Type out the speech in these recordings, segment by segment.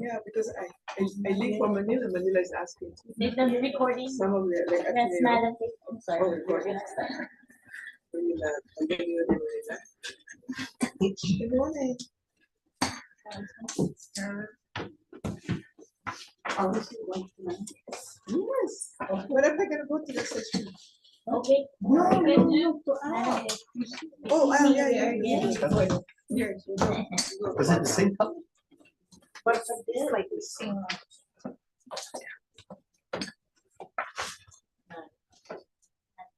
Yeah, because I leave for Manila. Manila is asking. They've done the recording. Some of the like Yes, Madam. I'm sorry. Oh, recording. Manila. Good morning. Yes. But I'm not gonna go to the session. Okay. No. Madam. Oh, yeah. Here, Was it the same color? but it's like the same.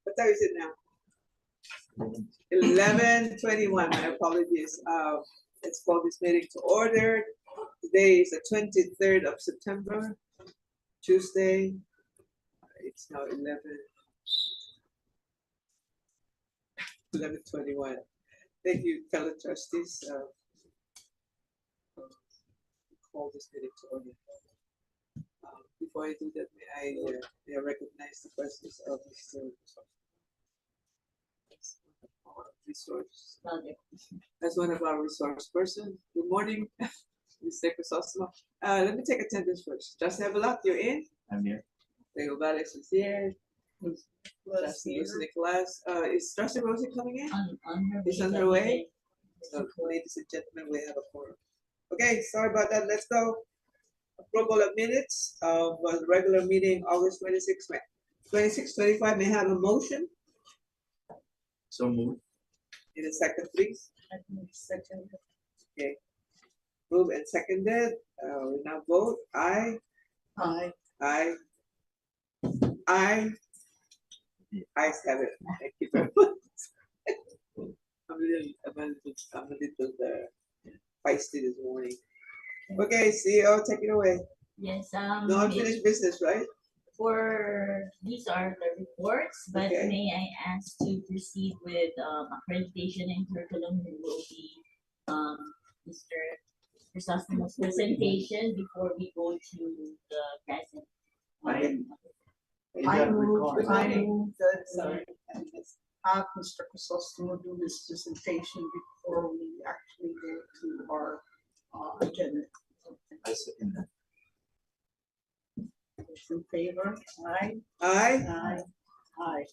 What time is it now? 11:21. My apologies. Let's call this meeting to order. Today is the 23rd of September, Tuesday. It's now 11:21. Thank you, fellow trustees. Call this meeting to order. Before I do that, may I recognize the presence of Mr. Resource. As one of our resource persons. Good morning, Mr. Crisosmo. Let me take attendance first. Justin Avalot, you're in? I'm here. Leo Valles is here. Justin Nicholas. Is Trustee Rosie coming in? She's on her way. So, ladies and gentlemen, we have a forum. Okay, sorry about that. Let's go. Approval of minutes of the regular meeting, August 26, 25. May I have a motion? So moved. In a second, please. Okay. Moved and seconded. We now vote. Aye. Aye. Aye. Aye. Ayes have it. Thank you very much. I'm a little feisty this morning. Okay, CEO, take it away. Yes, No unfinished business, right? for these are the reports, but Okay. may I ask to proceed with accreditation and curriculum, who will be Mr. Crisostomo's presentation before we go to the present. I move that Sorry. have Mr. Crisostomo do this presentation before we actually go to our agenda. I second that. Those in favor? Aye. Aye. Aye. Aye.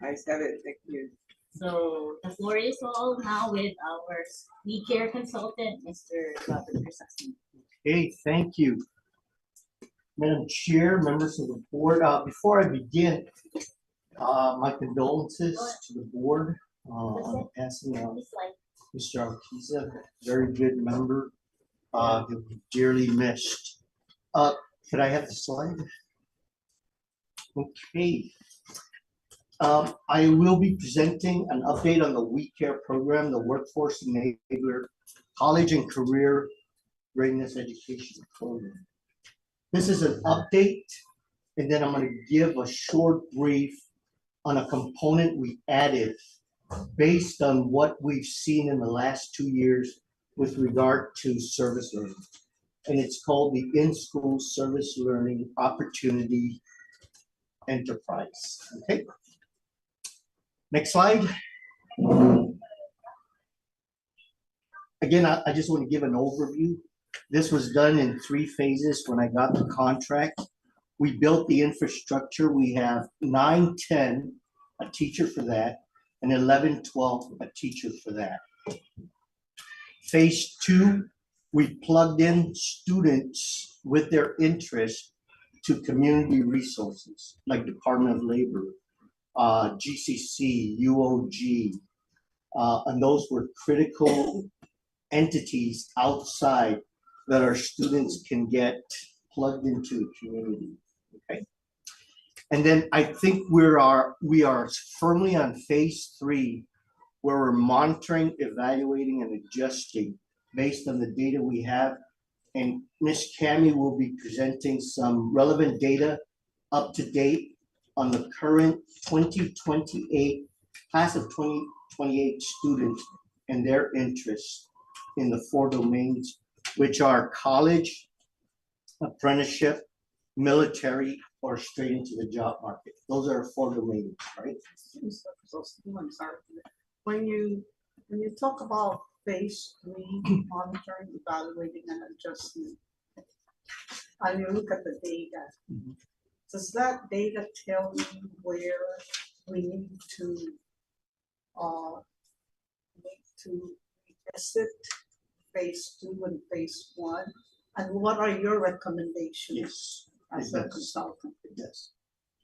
Ayes have it. Thank you. So the floor is all now with our we care consultant, Mr. Robert Crisostomo. Hey, thank you. Madam Chair, members of the board, before I begin, my condolences to the board on passing of It's like Mr. Alquiza, very good member. He'll be dearly missed. Could I have the slide? Okay. I will be presenting an update on the We Care program, the Workforce Enabler College and Career Readiness Education Program. This is an update, and then I'm going to give a short brief on a component we added based on what we've seen in the last 2 years with regard to service learning. And it's called the In-School Service Learning Opportunity Enterprise. Okay. Next slide. Again, I just want to give an overview. This was done in 3 phases when I got the contract. We built the infrastructure. We have 9, 10, a teacher for that, and 11, 12, a teacher for that. Phase 2, we plugged in students with their interest to community resources like Department of Labor, GCC, UOG, and those were critical entities outside that our students can get plugged into the community. Okay, and then I think we are firmly on phase 3, where we're monitoring, evaluating, and adjusting based on the data we have. And Ms. Cami will be presenting some relevant data up to date on the current 2028 class of 2028 students and their interests in the 4 domains, which are college, apprenticeship, military, or straight into the job market. Those are 4 domains, right? Mr. Crisostomo, I'm sorry. When you talk about phase 3 monitoring, evaluating and adjustment. And you look at the data. Mhm. Does that data tell me where we need to uh, revisit phase 2 and phase 1? And what are your recommendations Yes, as it a does. consultant? It does.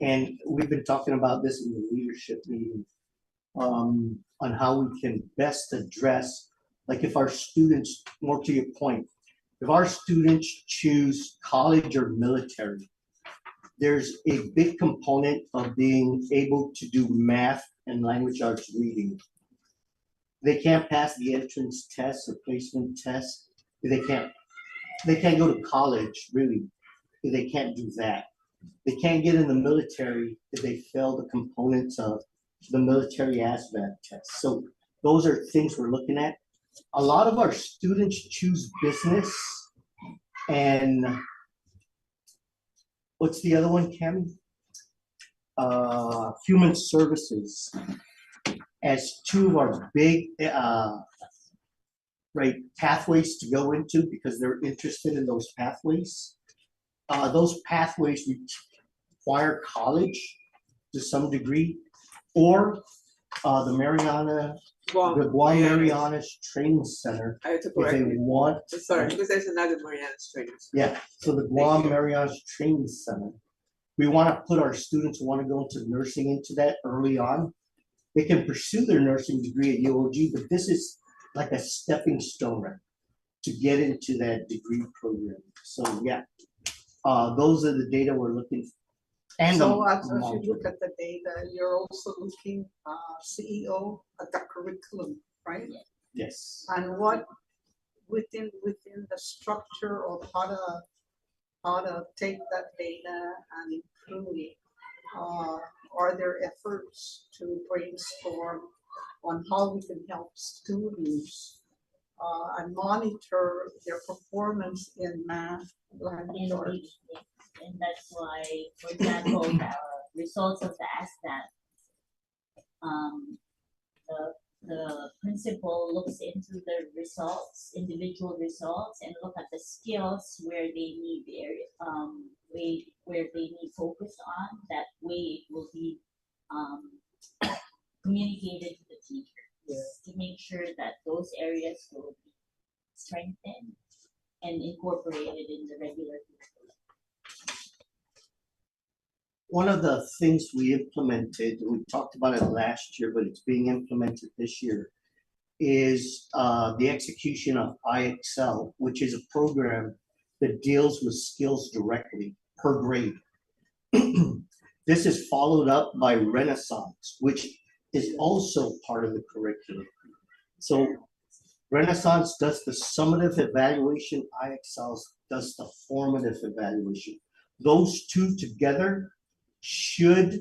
And we've been talking about this in the leadership meeting, on how we can best address, like if our students, more to your point, if our students choose college or military, there's a big component of being able to do math and language arts reading. They can't pass the entrance test or placement test. They can't go to college, really, if they can't do that. They can't get in the military if they fail the components of the military ASVAB test. So those are things we're looking at. A lot of our students choose business and what's the other one, Cami? Human services as two of our big right pathways to go into because they're interested in those pathways. Those pathways require college to some degree, or the Mariana, the Guam Marianas Training Center, I have to if correct they you. want. Sorry, because there's another Mariana's training. Yeah, so the Guam you. Marianas Training Center. We want to put our students who want to go into nursing into that early on. They can pursue their nursing degree at UOG, but this is like a stepping stone to get into that degree program. So yeah, those are the data we're looking for. And So as you monitoring. look at the data, you're also looking, CEO, at the curriculum, right? Yes. And what within the structure of how to take that data and improve it, are there efforts to brainstorm on how we can help students and monitor their performance in math, language And arts? and that's why, for example, the results of the ASVAB, the principal looks into the results, individual results, and look at the skills where they need where they need focus on. That way, it will be communicated to the teachers to make sure that those areas will be strengthened and incorporated in the regular curriculum. One of the things we implemented, we talked about it last year, but it's being implemented this year, is the execution of IXL, which is a program that deals with skills directly per grade. This is followed up by Renaissance, which is also part of the curriculum. So Renaissance does the summative evaluation, IXL does the formative evaluation. Those two together should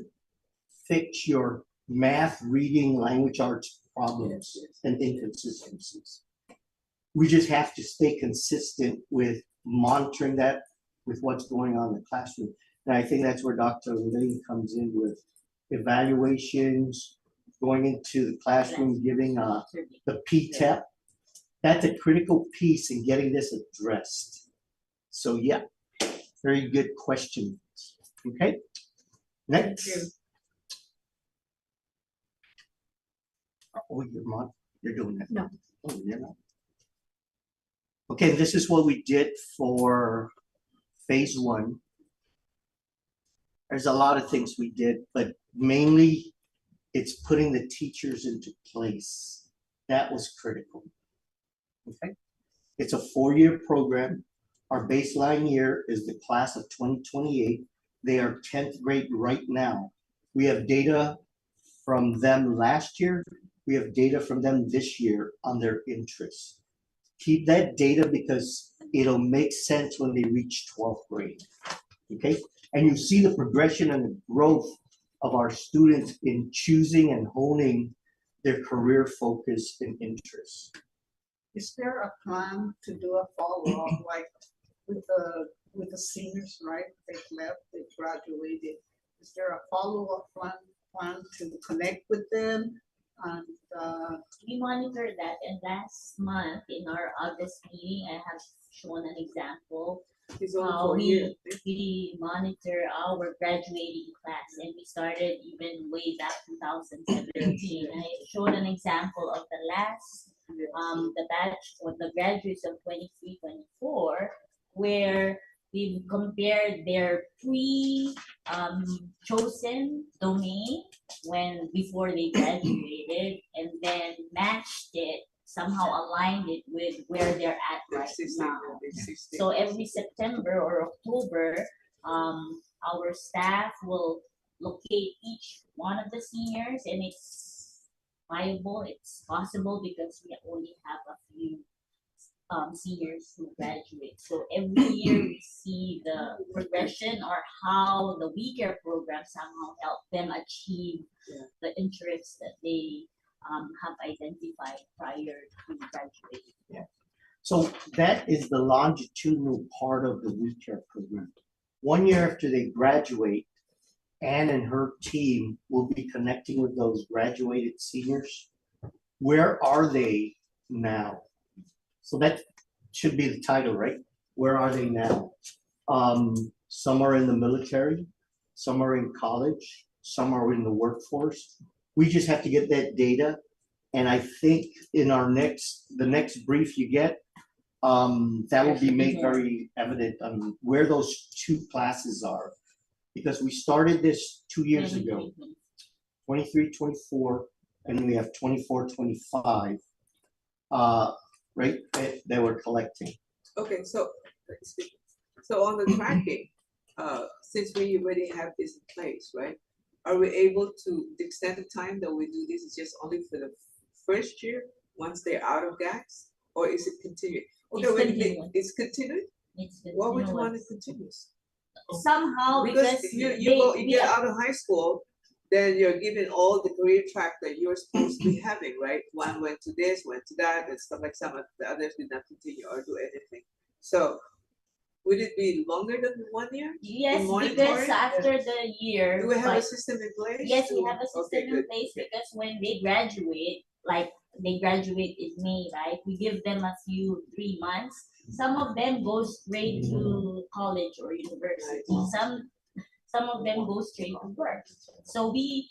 fix your math, reading, language arts problems and inconsistencies. We just have to stay consistent with monitoring that with what's going on in the classroom. And I think that's where Dr. Lane comes in with evaluations, going into the classroom, giving the PTEP. That's a critical piece in getting this addressed. So yeah, very good question. Okay, next. Thank you. Oh, you're doing that? No. Oh, you're not. Okay, this is what we did for phase 1. There's a lot of things we did, but mainly it's putting the teachers into place. That was critical. Okay, it's a 4-year program. Our baseline year is the class of 2028. They are 10th grade right now. We have data from them last year. We have data from them this year on their interests. Keep that data because it'll make sense when they reach 12th grade. Okay, and you see the progression and the growth of our students in choosing and honing their career focus and interests. Is there a plan to do a follow-up like with the seniors, right? They've left, they graduated. Is there a follow-up plan to connect with them And We monitor that, and last month in our August meeting, I have shown an example It's only how for a year. we monitor our graduating class, and we started even way back 2017. I showed an example of the last the batch or the graduates of 23, 24, where we compared their chosen domain when before they graduated, and then matched it, somehow aligned it with where they're at The right existing, now. the existing. So every September or October, our staff will locate each one of the seniors, and it's viable, it's possible because we only have a few seniors who graduate. So every year we see the progression or how the weaker program somehow help them achieve Yeah. the interests that they have identified prior to graduating. So that is the longitudinal part of the We Care program. 1 year after they graduate, Anne and her team will be connecting with those graduated seniors. Where are they now? So that should be the title, right? Where are they now? Some are in the military, some are in college, some are in the workforce. We just have to get that data. And I think in the next brief you get, that will be made very evident on where those two classes are. Because we started this 2 years ago, 23, 24, and then we have 24, 25, right, that we're collecting. Okay, so on the tracking, since we already have this in place, right? Are we able to, the extent of time that we do this is just only for the first year, once they're out of GACS, or is it continuing? Okay, It's wait, continuing. it's continuing? It's Why would you want it continuous. continuous? Somehow Because because you get out of high school, then you're given all the career track that you're supposed to be having, right? One went to this, went to that, and stuff like some of the others did not continue or do anything. So would it be longer than 1 year? Yes, monitoring? because after the year. Do we have a like- system in place? Yes, we to- have a system okay, in good. place because when they graduate, like they graduate in May, right? We give them a few 3 months. Some of them go straight to college or university. Some of them go straight to work. So we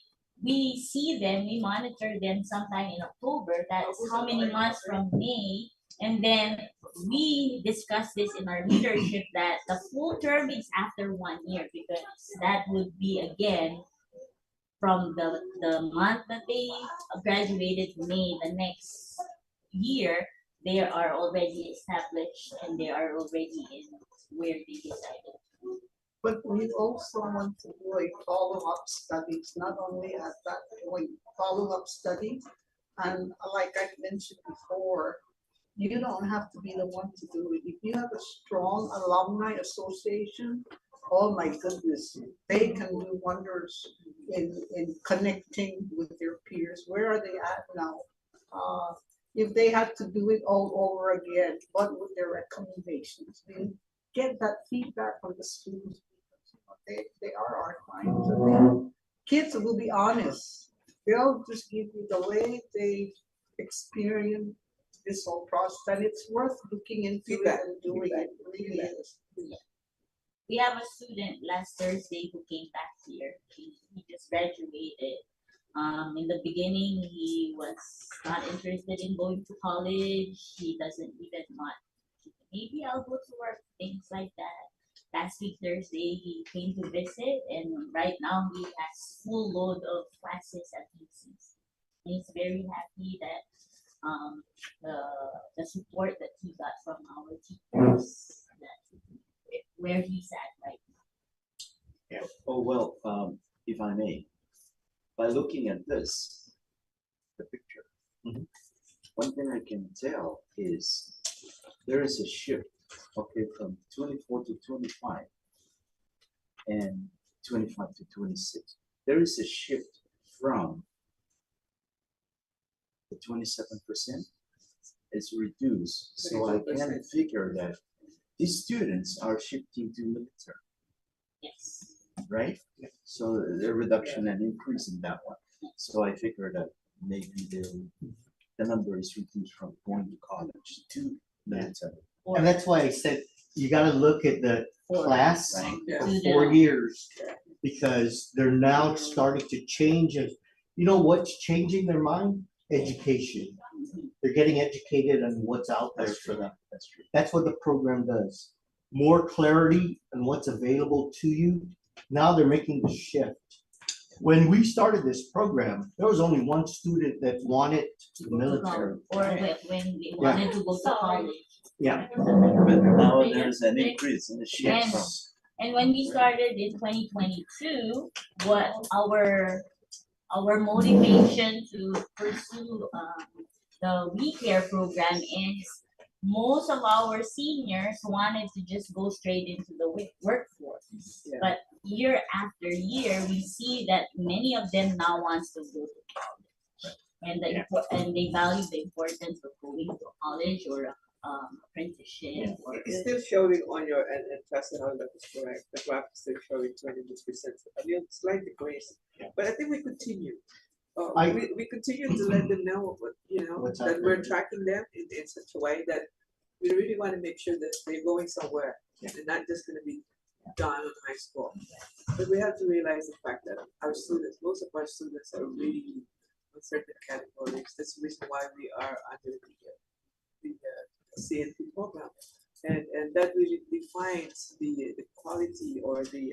see them, we monitor them sometime in October. That's how many months from May. And then we discuss this in our leadership that the full term is after 1 year because that would be again from the month that they graduated May the next year, they are already established and they are already in where they decided. but we also want to do a follow-up studies, not only at that point, follow-up study. And like I mentioned before, you don't have to be the one to do it. If you have a strong alumni association, oh my goodness, they can do wonders in connecting with their peers. Where are they at now? If they had to do it all over again, what would their recommendations be? Get that feedback from the students. They are our clients. And kids will be honest. They'll just give you the way they experience this whole process, and it's worth looking into Feedback, it and doing it. It really is. We have a student last Thursday who came back here. He just graduated. In the beginning, he was not interested in going to college. He doesn't even want, maybe I'll go to work, things like that. Last week, Thursday, he came to visit, and right now he has full load of classes at thesis. And he's very happy that the support that he got from our teachers, that where he's at right now. Yeah. Oh, well, if I may, by looking at this, the picture, one thing I can tell is there is a shift, okay, from 24 to 25 and 25 to 26. There is a shift from the 27% is reduced. So I can 22%. figure that these students are shifting to military, Yes. right? So the reduction and increase in that one. So I figure that maybe the number is reduced from going to college to military. And that's why I said, you gotta look at the class Right. Yeah. for 4 years, because they're now starting to change. And you know what's changing their mind? Education. They're getting educated on what's out there for them. That's true. That's what the program does. More clarity on what's available to you. Now they're making the shift. When we started this program, there was only one student that wanted the military. Or when we wanted to go to college. Yeah. But now there's an increase in the shift from. And when we started in 2022, what our motivation to pursue the We Care program is most of our seniors wanted to just go straight into the workforce. Yeah. But year after year, we see that many of them now wants to go to college. And and they value the importance of going to college or apprenticeship or It's still showing on your, and trust how that is correct, the graph is still showing 22%, I mean, slight decrease, but I think we continue. We continue to let them know, What's that out we're there. tracking them in such a way that we really want to make sure that they're going somewhere, and not just gonna be done in high school. But we have to realize the fact that our students, most of our students are really in certain categories, that's the reason why we are under the CNP program. And that really defines the quality or the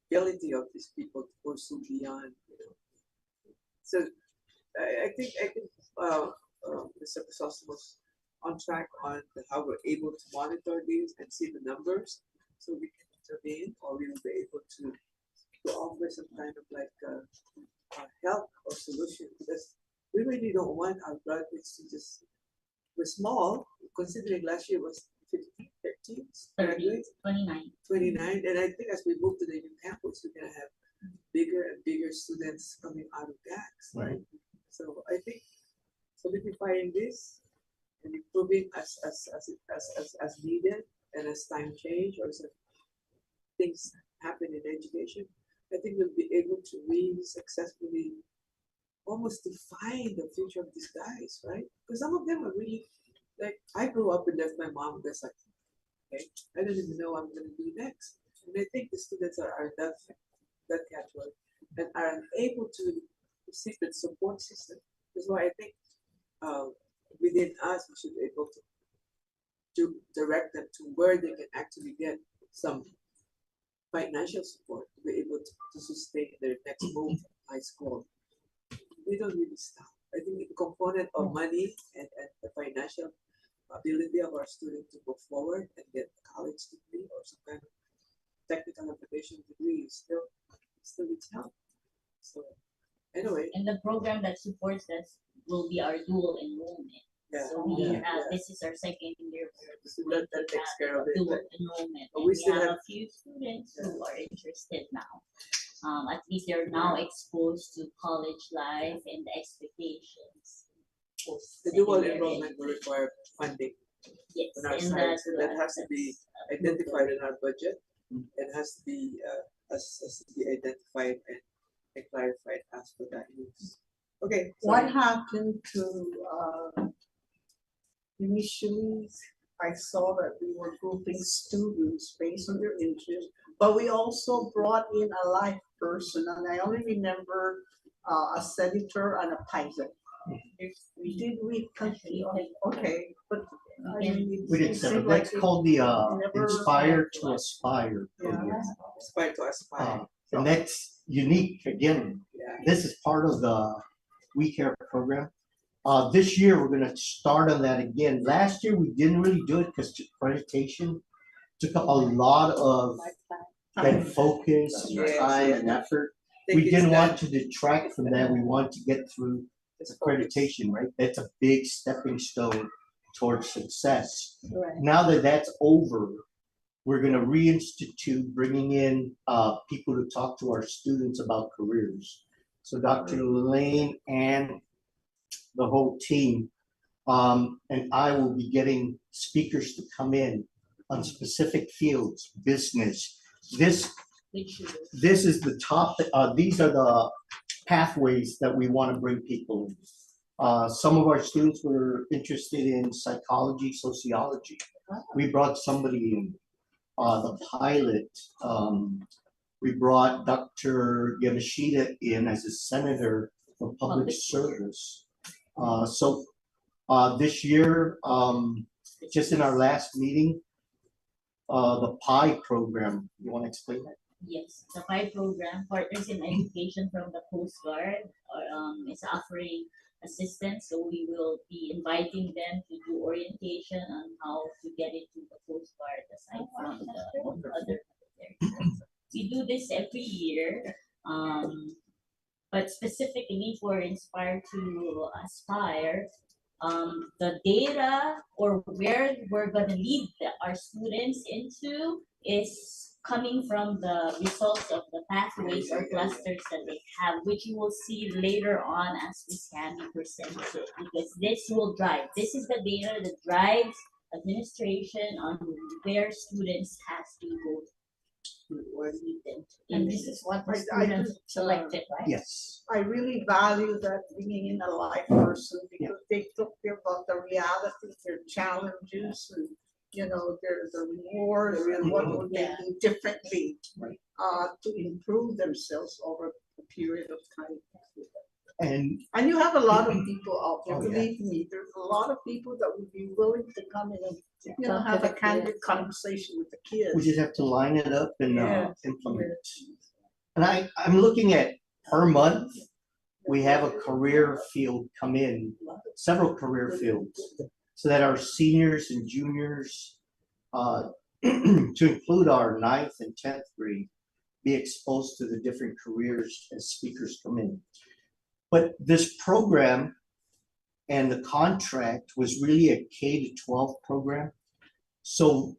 ability of these people to pursue beyond. So I think Mr. Crisostom was on track on how we're able to monitor these and see the numbers, so we can intervene, or we will be able to offer some kind of like help or solution, because we really don't want our graduates to just, we're small, considering last year was 15, 13 graduates, 29. 29, and I think as we move to the new campus, we're gonna have bigger and bigger students coming out of GACs. Right. So I think solidifying this and improving as needed, and as time change or as things happen in education, I think we'll be able to really successfully almost define the future of these guys, right? Because some of them are really, like, I grew up and left my mom, that's like, okay, I don't even know what I'm gonna do next. And I think the students are that category and are able to receive that support system. That's why I think within us, we should be able to direct them to where they can actually get some financial support to be able to sustain their next move from high school. We don't really stop. I think the component of money and the financial ability of our student to go forward and get a college degree or some kind of technical application degree is still its help. So anyway, And the program that supports us will be our dual enrollment. yeah. So we yeah, have, yeah. this is our second year. So that takes care of it. Dual But enrollment. but And we we still have have- a few students who are interested now. At least they're now exposed to college life and the expectations. The dual post-secondary enrollment will require funding Yes, on our and side, that's. so that has to be identified in our budget. It has to be has to be identified and clarified as for that use. Okay. What sorry. happened to, initially, I saw that we were grouping students based on their interest, but we also brought in a live person, and I only remember a senator and a pilot. Did we continue? Okay, but I mean, We did it seven. seemed like That's it- called the never- Inspire to Aspire Yeah. program. Aspire to aspire. And that's unique. Again, Yeah. this is part of the We Care program. This year, we're gonna start on that again. Last year, we didn't really do it because accreditation took up a lot of that focus, Yes, time, yeah. and effort. Think We it's didn't done. want to detract from that. We want to get through It's accreditation, right? That's a big stepping stone towards success. Right. Now that that's over, we're gonna reinstitute bringing in people to talk to our students about careers. So Dr. Lane and the whole team, and I will be getting speakers to come in on specific fields, business. This Which This is the top, these are the pathways that we want to bring people in. Some of our students were interested in psychology, sociology. We brought somebody in. The pilot, we brought Dr. Yamashita in as a senator for public service. This year, just in our last meeting, the PI program, you want to explain that? Yes, the PI program, Partners in Education from the Coast Guard, is offering assistance. So we will be inviting them to do orientation on how to get into the Coast Guard aside from the other military. We do this every year, but specifically for Inspire to Aspire, the data or where we're gonna lead our students into is coming from the results of the pathways or clusters that they have, which you will see later on as Ms. Candy presents it, because this will drive, this is the data that drives administration on where students has to go to or lead them to. And this is what the I students just, selected, right? Yes. I really value that bringing in a live person because they talk about the realities, their challenges, and their rewards and what would they do differently Right. to improve themselves over a period of time. And you have a lot of people out there. Oh, yeah. Believe me, there's a lot of people that would be willing to come in and have a candid conversation with the kids. we just have to line it up and Yes. implement. And I'm looking at per month, we have a career field come in, several career fields, so that our seniors and juniors, to include our 9th and 10th grade, be exposed to the different careers as speakers come in. But this program and the contract was really a K-12 program. So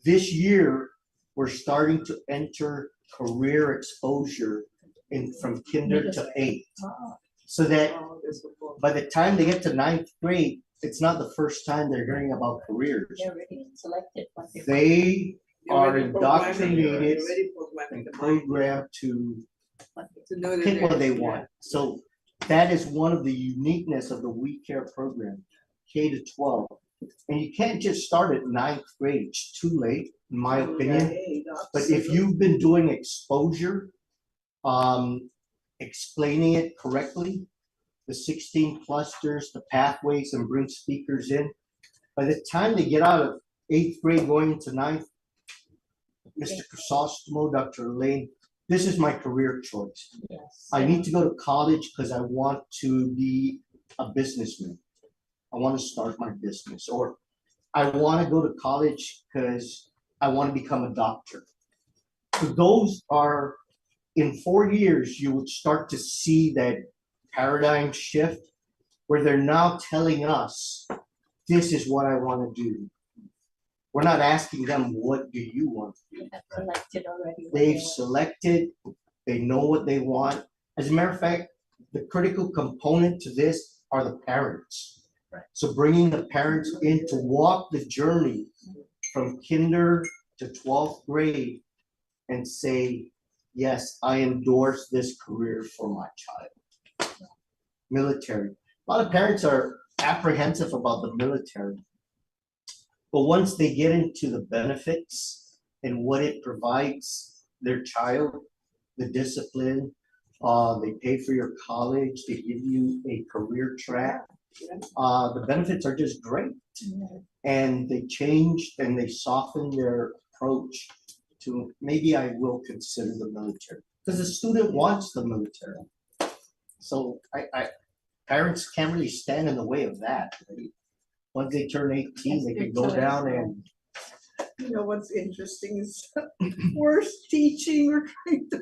this year, we're starting to enter career exposure from kinder to 8th. So that by the time they get to 9th grade, it's not the first time they're hearing about careers. They're already selected what they They are Already programming, indoctrinated already programming and the mind programmed to to know that pick what they there's- want. So that is one of the uniqueness of the We Care program, K to 12. And you can't just start at 9th grade, it's too late, in my opinion. But if you've been doing exposure, explaining it correctly, the 16 clusters, the pathways, and bring speakers in, by the time they get out of 8th grade going into 9th, Mr. Crisostomo, Dr. Lane, this is my career choice. Yes. I need to go to college because I want to be a businessman. I want to start my business, or I want to go to college because I want to become a doctor. So those are, in 4 years, you would start to see that paradigm shift where they're now telling us, this is what I want to do. We're not asking them, what do you want to do? They have selected already. what They've they want. selected, they know what they want. As a matter of fact, the critical component to this are the parents. Right. So bringing the parents in to walk the journey from kinder to 12th grade and say, yes, I endorse this career for my child. Military. A lot of parents are apprehensive about the military. But once they get into the benefits and what it provides their child, the discipline, they pay for your college, they give you a career track. The benefits are just great. And they changed and they softened their approach to maybe I will consider the military. Because the student wants the military. So parents can't really stand in the way of that. Right? Once they turn 18, they can go down and You know what's interesting is we're teaching, we're trying to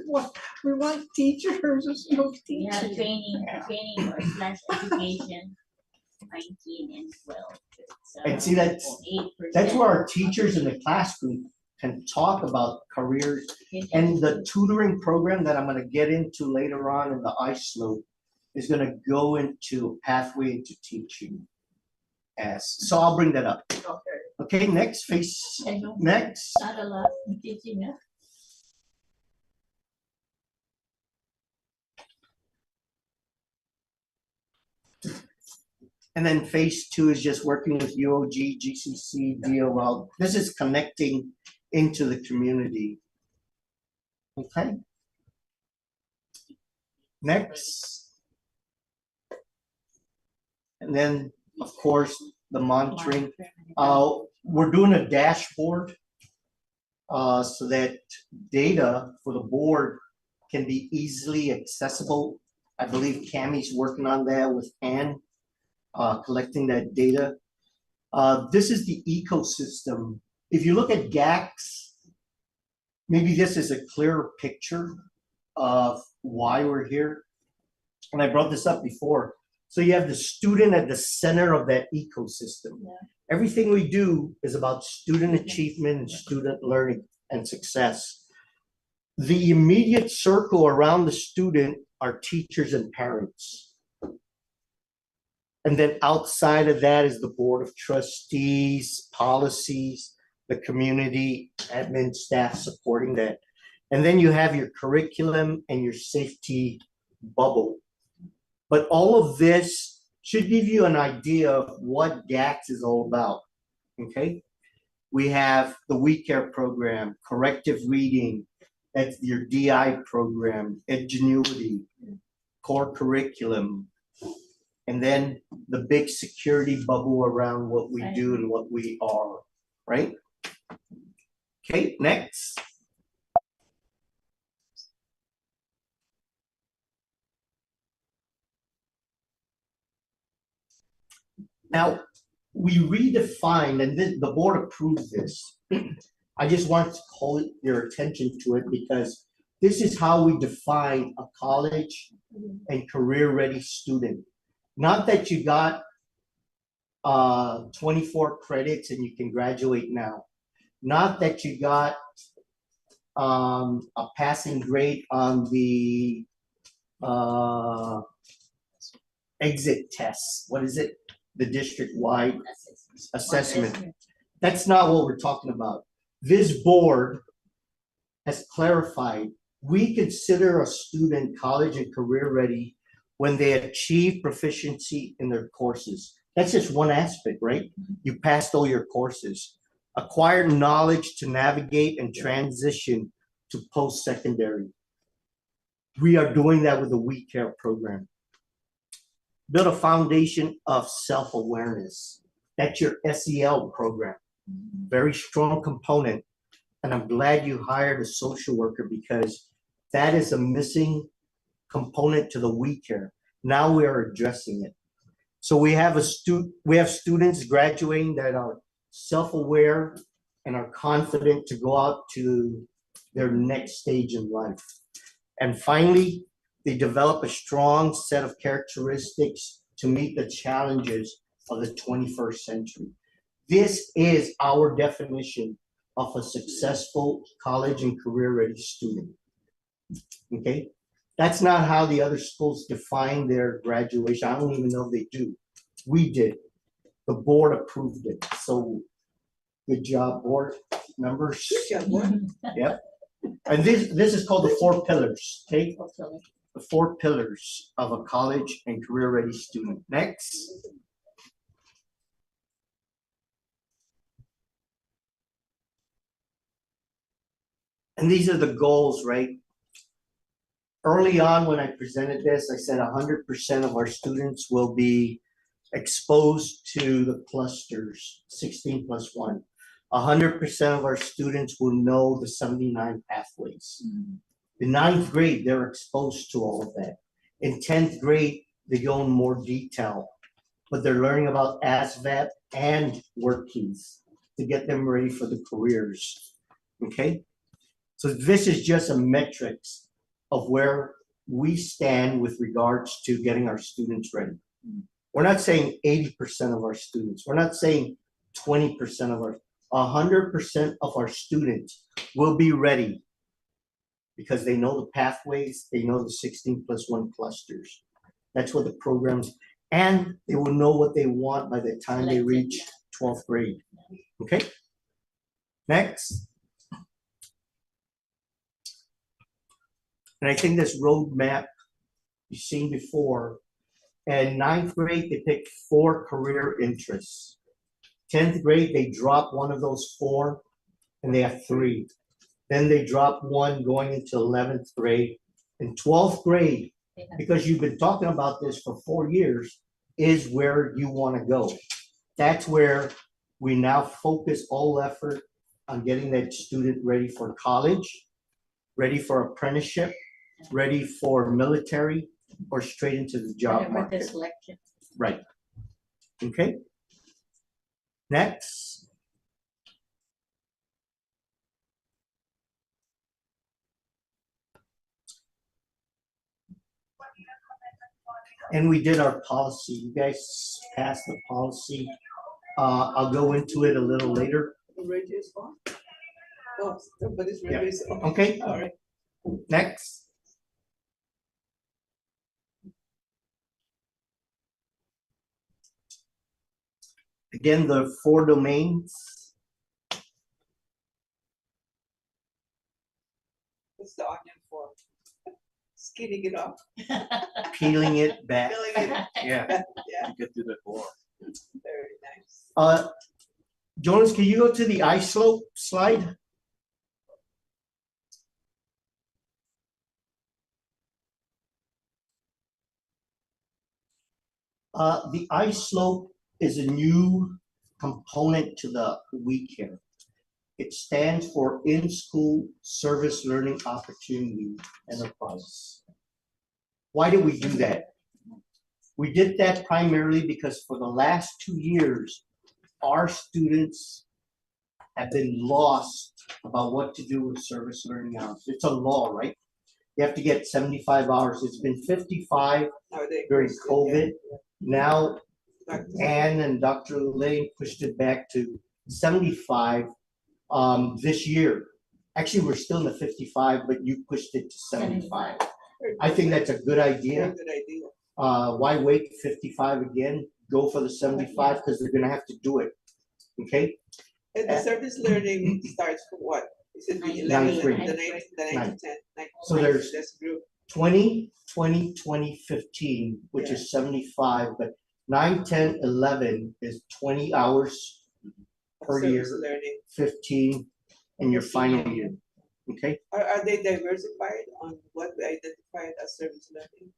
we want teachers, there's no We have teaching. training or slash education, 19 and 12. It's, And see, that's 8%. where our teachers in the classroom can talk about careers. And the tutoring program that I'm going to get into later on in the iSlope is going to go into pathway into teaching. So I'll bring that up. Okay. Okay, next. I know. Next. Not a lot in teaching, huh? And then phase 2 is just working with UOG, GCC, DOL. This is connecting into the community. Okay. Next. And then, of course, the monitoring. We're doing a dashboard so that data for the board can be easily accessible. I believe Cammie's working on that with Ann, collecting that data. This is the ecosystem. If you look at GACS, maybe this is a clearer picture of why we're here. And I brought this up before. So you have the student at the center of that ecosystem. Yeah. Everything we do is about student achievement and student learning and success. The immediate circle around the student are teachers and parents. And then outside of that is the board of trustees, policies, the community, admin staff supporting that. And then you have your curriculum and your safety bubble. But all of this should give you an idea of what GACS is all about, okay? We have the We Care program, corrective reading, that's your DI program, Edgenuity, core curriculum, and then the big security bubble around what we do and what we are, right? Okay, next. Now, we redefined, and the board approved this. I just want to call your attention to it because this is how we define a college and career-ready student. Not that you got 24 credits and you can graduate now. Not that you got a passing grade on the exit tests. What is it? The district-wide assessment. That's not what we're talking about. This board has clarified we consider a student college and career ready when they achieve proficiency in their courses. That's just one aspect, right? You passed all your courses. Acquire knowledge to navigate and transition to post-secondary. We are doing that with the We Care program. Build a foundation of self-awareness. That's your SEL program. Very strong component. And I'm glad you hired a social worker because that is a missing component to the We Care. Now we are addressing it. So we have students graduating that are self-aware and are confident to go out to their next stage in life. And finally, they develop a strong set of characteristics to meet the challenges of the 21st century. This is our definition of a successful college and career-ready student. Okay? That's not how the other schools define their graduation. I don't even know if they do. We did. The board approved it. So good job, board members. Good job, boy. Yep. And this is called the 4 pillars. Okay? The 4 pillars of a college and career-ready student. Next. And these are the goals, right? Early on when I presented this, I said 100% of our students will be exposed to the clusters, 16+1. 100% of our students will know the 79 pathways. In 9th grade, they're exposed to all of that. In 10th grade, they go in more detail, but they're learning about ASVAB and work keys to get them ready for the careers, okay? So this is just a metrics of where we stand with regards to getting our students ready. We're not saying 80% of our students. We're not saying 20% of our, 100% of our students will be ready because they know the pathways, they know the 16+1 clusters. That's what the programs, and they will know what they want by the time they reach 12th grade. Okay? Next. And I think this roadmap you've seen before, And ninth grade, they pick 4 career interests. 10th grade, they drop one of those 4 and they have 3. Then they drop one going into 11th grade. In 12th grade, because you've been talking about this for 4 years, is where you want to go. That's where we now focus all effort on getting that student ready for college, ready for apprenticeship, ready for military, or straight into the job Whatever the market. selection. Right. Okay. Next. And we did our policy. You guys passed the policy. I'll go into it a little later. The radio is on? Oh, nobody's radio is on. Okay. Sorry. Next. Again, the 4 domains. What's the onion for? Skinning it off. Peeling it back. Peeling it. Yeah. Yeah, You get to the core. very nice. Jonas, can you go to the ice slope slide? The ice slope is a new component to the week here. It stands for In-School Service Learning Opportunity Enterprise. Why did we do that? We did that primarily because for the last 2 years, our students have been lost about what to do with service learning hours. It's a law, right? You have to get 75 hours. It's been 55 Are they during posted? COVID. Now, Yeah. Ann and Dr. Lane pushed it back to 75 this year. Actually, we're still in the 55, but you pushed it to 75. I think that's a good Very idea. good idea. Why wait 55 again? Go for the 75 because they're gonna have to do it. Okay? And the service learning starts from what? Is it the Ninth 11th, grade. the 9th, the 9th Ninth. to 10th? Ninth So to 10th, there's- that's group. 20, 20, 20, 15, which is 75, but 9, 10, 11 is 20 hours of per service year. Learning. 15 in your final year. Okay? Are they diversified on what we identified as service learning?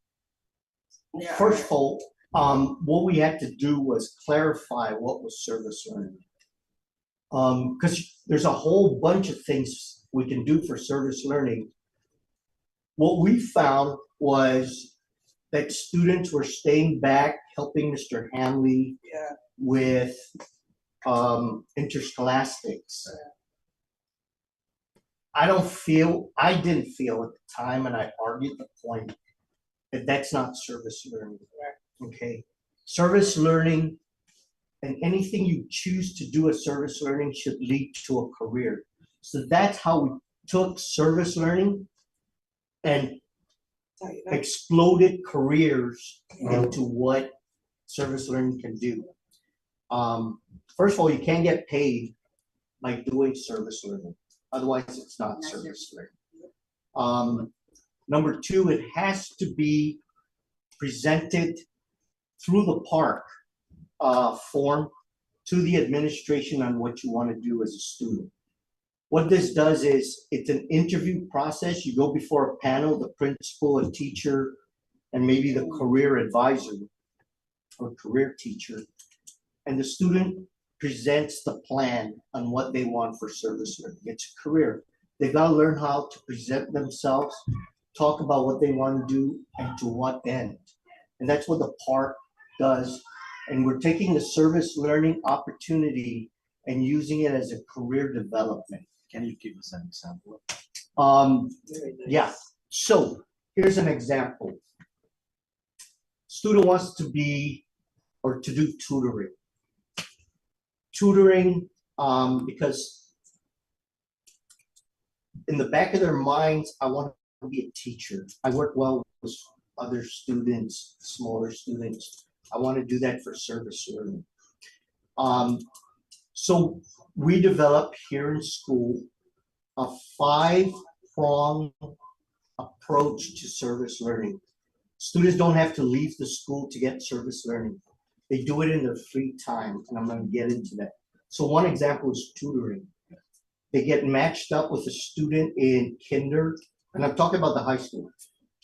There First are- of all, what we had to do was clarify what was service learning. Because there's a whole bunch of things we can do for service learning. What we found was that students were staying back, helping Mr. Hanley Yeah, with interscholastics. I didn't feel at the time, and I argued the point that that's not service learning. Okay, service learning and anything you choose to do as service learning should lead to a career. So that's how we took service learning and tie it up. exploded careers into what service learning can do. First of all, you can't get paid by doing service learning. Otherwise, it's not service learning. Number 2, it has to be presented through the park form to the administration on what you want to do as a student. What this does is it's an interview process. You go before a panel, the principal, a teacher, and maybe the career advisor or career teacher. And the student presents the plan on what they want for service learning. It's a career. They gotta learn how to present themselves, talk about what they want to do and to what end. And that's what the park does. And we're taking the service learning opportunity and using it as a career development. Can you give us an example? Very nice. Yeah. So here's an example. Student wants to be or to do tutoring. Tutoring, because in the back of their minds, I want to be a teacher. I work well with other students, smaller students. I want to do that for service learning. So we developed here in school a 5-pronged approach to service learning. Students don't have to leave the school to get service learning. They do it in their free time, and I'm gonna get into that. So one example is tutoring. They get matched up with a student in kinder, and I'm talking about the high school.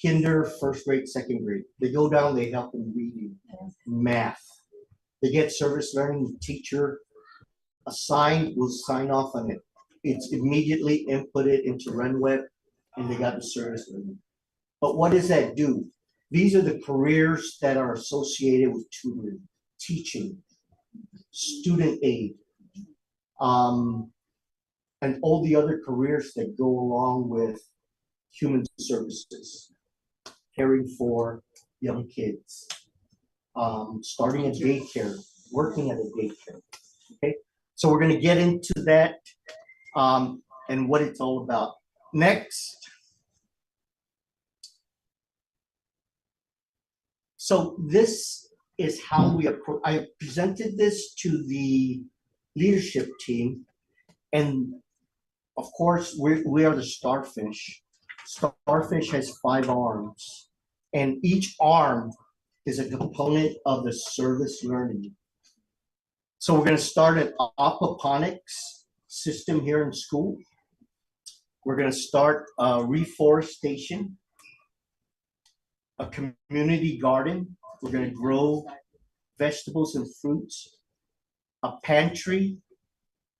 Kinder, first grade, second grade. They go down, they help them reading, math. They get service learning, the teacher assigned will sign off on it. It's immediately inputted into RunWeb, and they got the service learning. But what does that do? These are the careers that are associated with tutoring, teaching, student aid, and all the other careers that go along with human services, caring for young kids, starting a daycare, working at a daycare. Okay, so we're going to get into that and what it's all about. Next. So this is how we approach. I presented this to the leadership team, and of course, we are the starfish. Starfish has 5 arms, and each arm is a component of the service learning. So we're going to start an aquaponics system here in school. We're going to start reforestation, a community garden. We're going to grow vegetables and fruits, a pantry.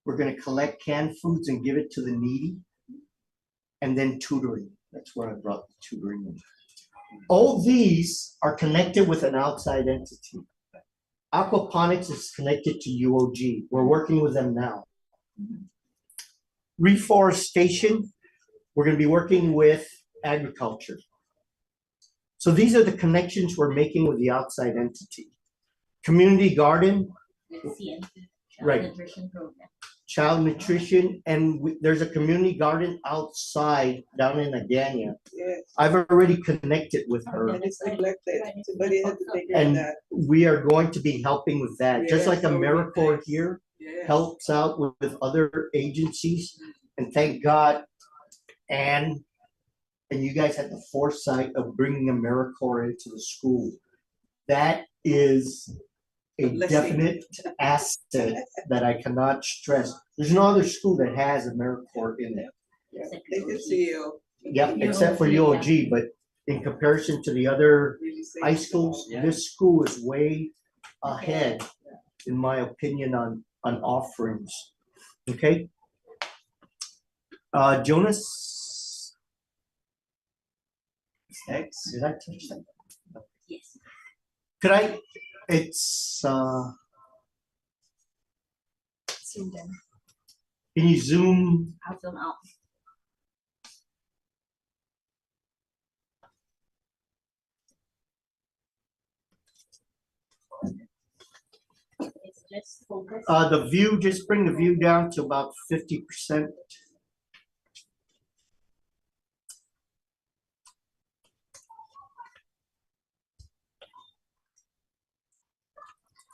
We're going to collect canned foods and give it to the needy. And then tutoring. That's where I brought the tutoring in. All these are connected with an outside entity. Aquaponics is connected to UOG. We're working with them now. Reforestation, we're going to be working with agriculture. So these are the connections we're making with the outside entity. Community garden, right. Nutrition program. Child nutrition, and there's a community garden outside down in Agania. Yes, I've already connected with her, and it's neglected. Somebody had to take care of and that. we are going to be helping with that. Just like Yes, that would be AmeriCorps nice. here Yes. helps out with other agencies, and thank God, and you guys had the foresight of bringing AmeriCorps into the school. That is a Blessing. definite asset that I cannot stress. There's no other school that has AmeriCorps in it. Yeah. Thank you, CEO. Yep, except for UOG, but in comparison to the other Really safe. high schools, this school is way ahead, in my opinion, on offerings. Okay? Jonas? Next. Did I touch that? Yes. Could I, it's, can you zoom? I'll film out. It's just focus. The view, just bring the view down to about 50%.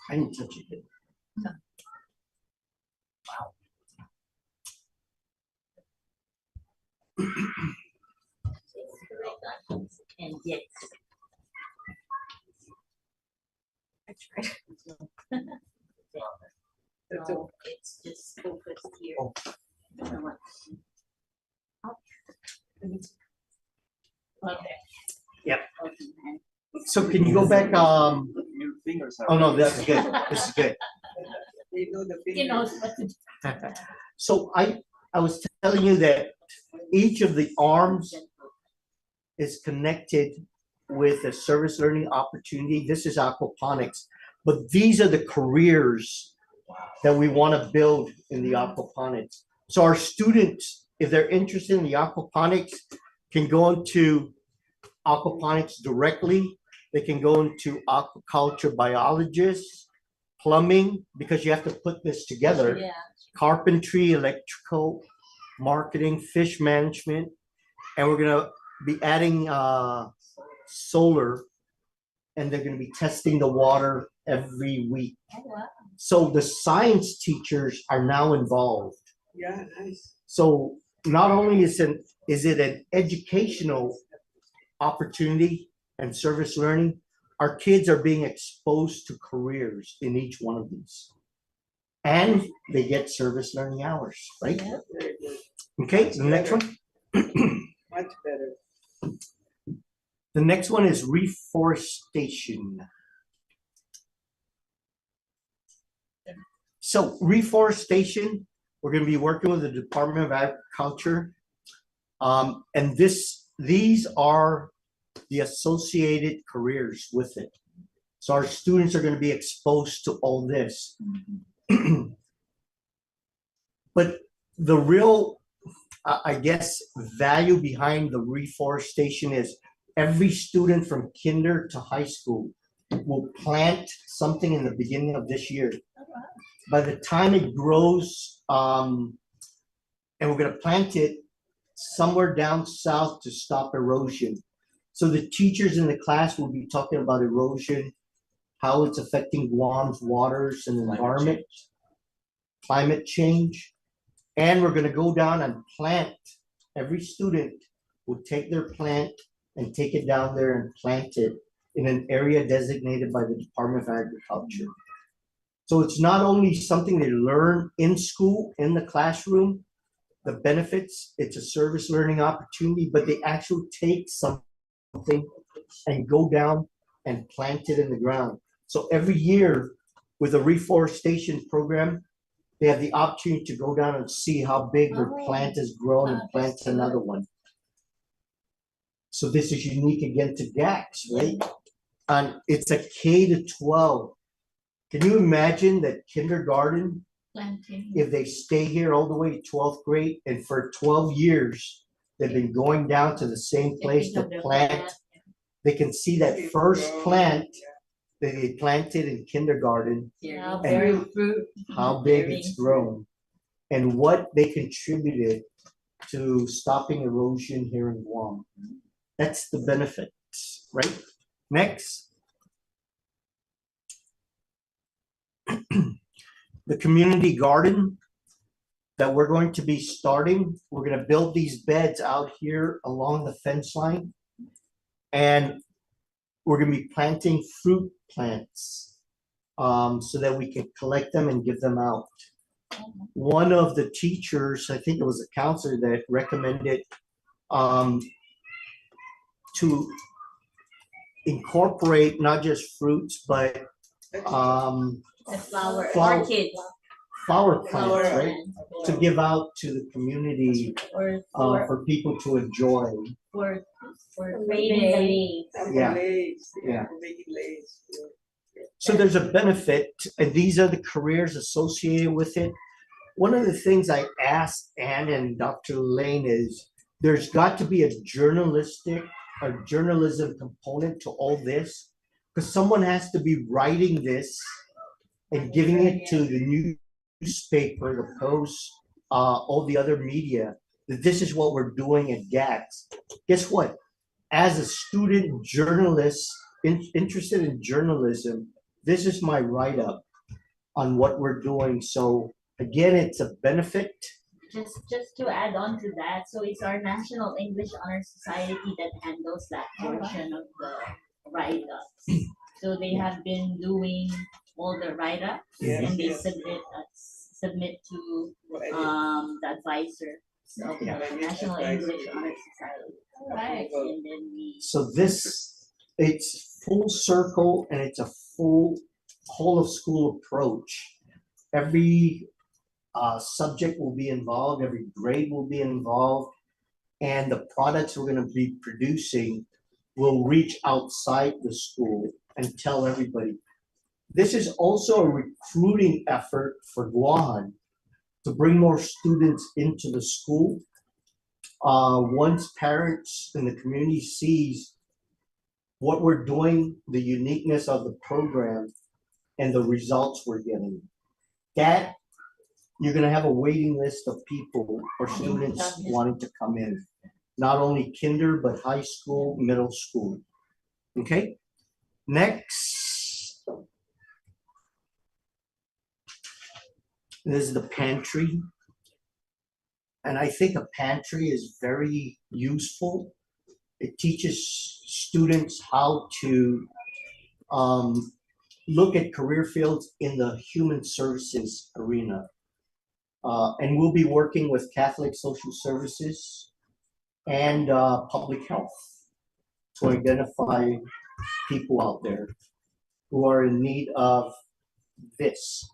I didn't touch it yet. And yes. I tried. That's No, all. it's just focused here. Oh. You know what? Okay. Yep. Okay, man. So can you go back, Your fingers are. oh no, this is good, this is good. They know the He knows fingers. what to do. So I was telling you that each of the arms is connected with a service learning opportunity. This is aquaponics, but these are the careers that we want to build in the aquaponics. So our students, if they're interested in the aquaponics, can go into aquaponics directly. They can go into aquaculture biologists, plumbing, because you have to put this together. Yeah. Carpentry, electrical, marketing, fish management, and we're gonna be adding solar, and they're gonna be testing the water every week. Oh, wow. So the science teachers are now involved. Yeah, nice. So not only is it an educational opportunity and service learning, our kids are being exposed to careers in each one of these. And they get service learning hours, right? Yeah. Very good. Okay, the next one. Much better. The next one is reforestation. So reforestation, we're going to be working with the Department of Agriculture. And these are the associated careers with it. So our students are going to be exposed to all this. But the real, I guess, value behind the reforestation is every student from kinder to high school will plant something in the beginning of this year. By the time it grows, and we're going to plant it somewhere down south to stop erosion. So the teachers in the class will be talking about erosion, how it's affecting Guam's waters and environment, climate change. And we're going to go down and plant. Every student will take their plant and take it down there and plant it in an area designated by the Department of Agriculture. So it's not only something they learn in school, in the classroom, the benefits, it's a service learning opportunity, but they actually take something and go down and plant it in the ground. So every year with a reforestation program, they have the opportunity to go down and see how big their plant has grown and plant another one. So this is unique again to GACS, right? And it's a K to 12. Can you imagine that kindergarten, Planting. if they stay here all the way to 12th grade, and for 12 years, they've been going down to the same place to plant, they can see that first plant that they planted in kindergarten, Yeah, and bearing fruit. how big Bearing it's grown, and what they contributed to stopping erosion here in Guam. That's the benefit, right? Next. The community garden that we're going to be starting, we're going to build these beds out here along the fence line, and we're going to be planting fruit plants so that we can collect them and give them out. One of the teachers, I think it was a counselor, that recommended to incorporate not just fruits, but The flower, Flower- orchids. flower plants, Flower. right? To give out to the community Or for people to enjoy. for creating the leaves. Yeah. Lays, Yeah. for making lays. So there's a benefit, and these are the careers associated with it. One of the things I asked Ann and Dr. Lane is there's got to be a journalism component to all this, because someone has to be writing this and giving it to the newspaper, the Post, all the other media, that this is what we're doing at GATS. Guess what? As a student journalist interested in journalism, this is my write-up on what we're doing. So again, it's a benefit. Just to add on to that, so it's our National English Honor Society that handles that portion of the write-ups. So they have been doing all the write-ups, Yes, and they yes. submit to the advisor of the Yeah. National English Honor Society. Right. And then we So this, it's full circle, and it's a full whole of school approach. Every subject will be involved, every grade will be involved, and the products we're going to be producing will reach outside the school and tell everybody. This is also a recruiting effort for Guahan to bring more students into the school. Once parents in the community sees what we're doing, the uniqueness of the program, and the results we're getting, that you're going to have a waiting list of people or students wanting to come in, not only kinder, but high school, middle school. Okay, next. This is the pantry. And I think a pantry is very useful It teaches students how to look at career fields in the human services arena. And we'll be working with Catholic Social Services and public health to identify people out there who are in need of this,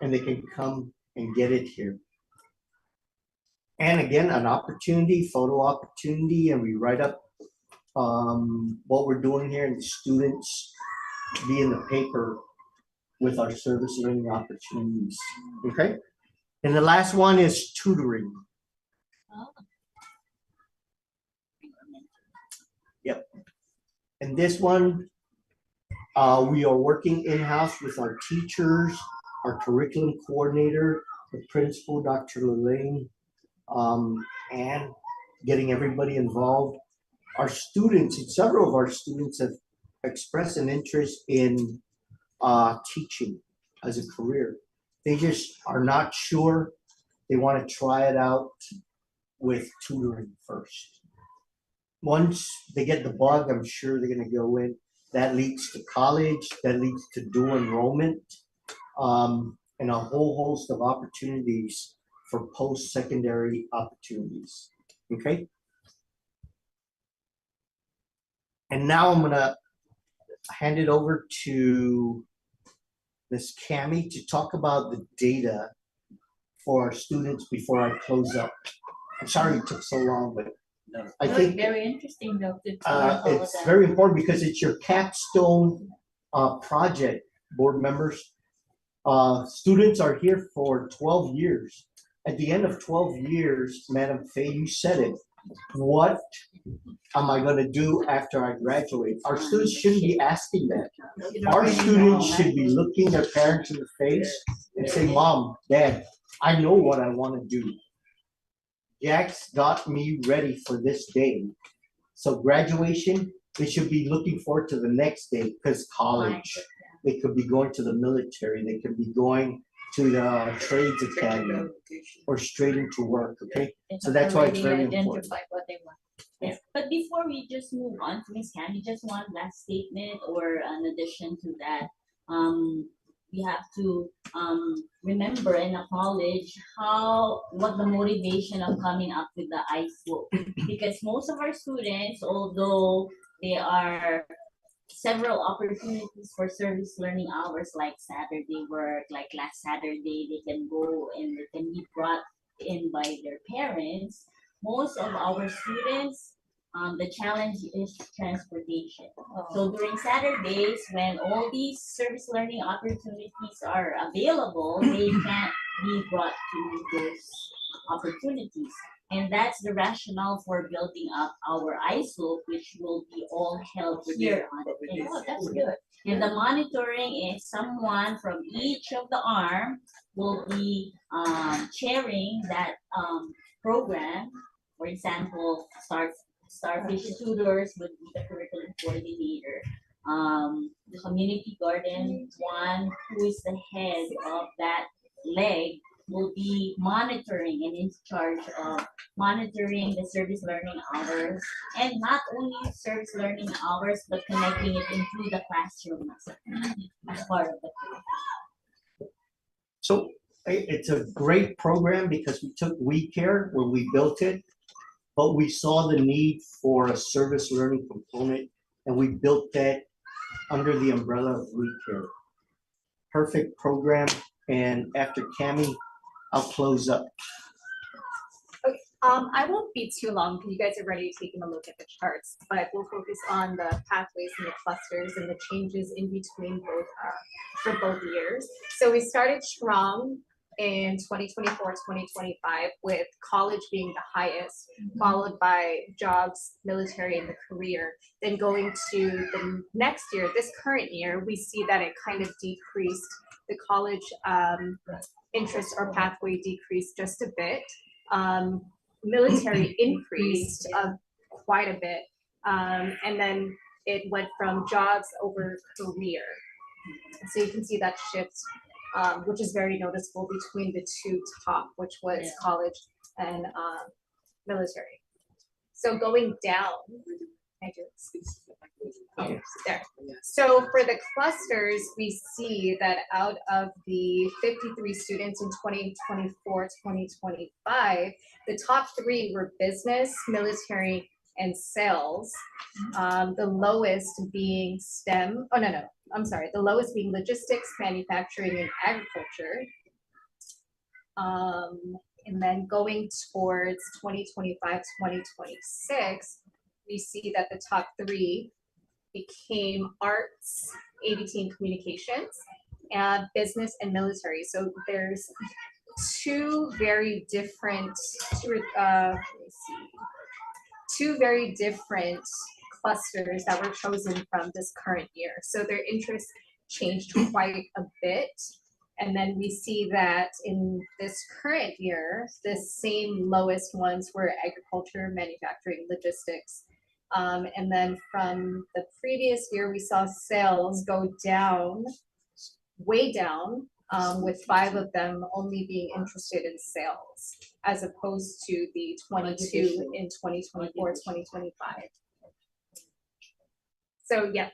and they can come and get it here. And again, an opportunity, photo opportunity, and we write up what we're doing here, and the students be in the paper with our service learning opportunities. Okay? And the last one is tutoring. Oh. Yep. And this one, we are working in-house with our teachers, our curriculum coordinator, the principal, Dr. Lelaine, and getting everybody involved. Our students, and several of our students have expressed an interest in teaching as a career. They just are not sure. They want to try it out with tutoring first. Once they get the bug, I'm sure they're going to go in. That leads to college, that leads to dual enrollment, and a whole host of opportunities for post-secondary opportunities. Okay? And now I'm going to hand it over to Ms. Cami to talk about the data for our students before I close up. I'm sorry it took so long, but No. I Look, think very interesting though. To all of it's that. very important because it's your capstone project, board members. Students are here for 12 years. At the end of 12 years, Madam Fay, you said it. What am I going to do after I graduate? Our students shouldn't be asking that. You don't Our really students know, should be looking their parents in the face and say, Mom, Dad, I know what I want to do. Jack's got me ready for this day. So graduation, they should be looking forward to the next day because college, they could be going to the military, they could be going to the trades academy or straight into work, okay? They So have that's why it's already very important. identified what they want. Yes, but before we just move on to Ms. Candy, just one last statement or an addition to that. We have to remember and acknowledge what the motivation of coming up with the ISO, because most of our students, although there are several opportunities for service learning hours like Saturday work, like last Saturday they can go and they can be brought in by their parents. Most of our students, the challenge is transportation. So during Saturdays, when all these service learning opportunities are available, they can't be brought to those opportunities. And that's the rationale for building up our ISO, which will be all held here on the thing. Oh, that's good. And the monitoring is someone from each of the arm will be chairing that program. For example, Starfish Tutors would be the curriculum coordinator. The community garden one who is the head of that leg will be monitoring and in charge of monitoring the service learning hours, and not only service learning hours but connecting it into the classroom as part of the curriculum. So it's a great program because we took We Care when we built it, but we saw the need for a service learning component and we built that under the umbrella of We Care. Perfect program. And after Cami, I'll close up. I won't be too long because you guys are already taking a look at the charts, but we'll focus on the pathways and the clusters and the changes in between both for both years. So we started strong in 2024-2025 with college being the highest, followed by jobs, military, and the career. Then going to the next year, this current year, we see that it kind of decreased. The college interest or pathway decreased just a bit. Military increased quite a bit, and then it went from jobs over career. So you can see that shift, which is very noticeable between the two top, which was college and military. So going down, I do. Oh, There. So for the clusters, we see that out of the 53 students in 2024, 2025, the top three were business, military, and sales. The lowest being STEM, oh, no, I'm sorry, the lowest being logistics, manufacturing, and agriculture. And then going towards 2025, 2026, we see that the top three became arts, ABT and communications, and business and military. So there's two very different, two very different clusters that were chosen from this current year. So their interests changed quite a bit. And then we see that in this current year, the same lowest ones were agriculture, manufacturing, logistics. And then from the previous year, we saw sales go down, way down, with 5 of them only being interested in sales, as opposed to the 22 in 2024, 2025. So yeah,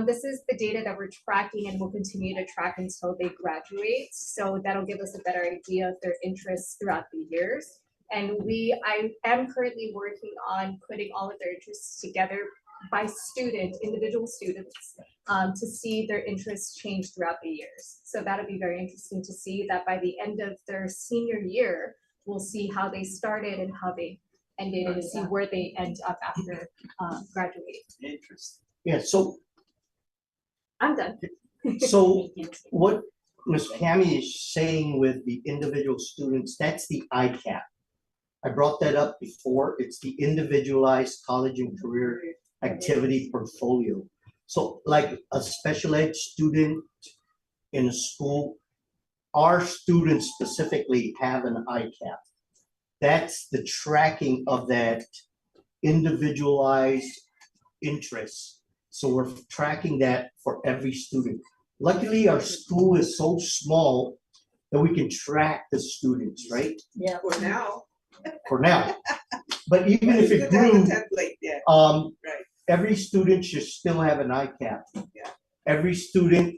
this is the data that we're tracking and will continue to track until they graduate. So that'll give us a better idea of their interests throughout the years. And I am currently working on putting all of their interests together by student, individual students, to see their interests change throughout the years. So that'll be very interesting to see that by the end of their senior year, we'll see how they started and how they ended and see where they end up after graduating. Interesting. Yeah, so I'm done. So what Ms. Pammy is saying with the individual students, that's the ICAP. I brought that up before. It's the individualized college and career activity portfolio. So like a special ed student in a school, our students specifically have an ICAP. That's the tracking of that individualized interest. So we're tracking that for every student. Luckily, our school is so small that we can track the students, right? Yeah. For now. For now. But even if It's it good to have a grew, template, yeah, right. every student should still have an ICAP. Yeah. Every student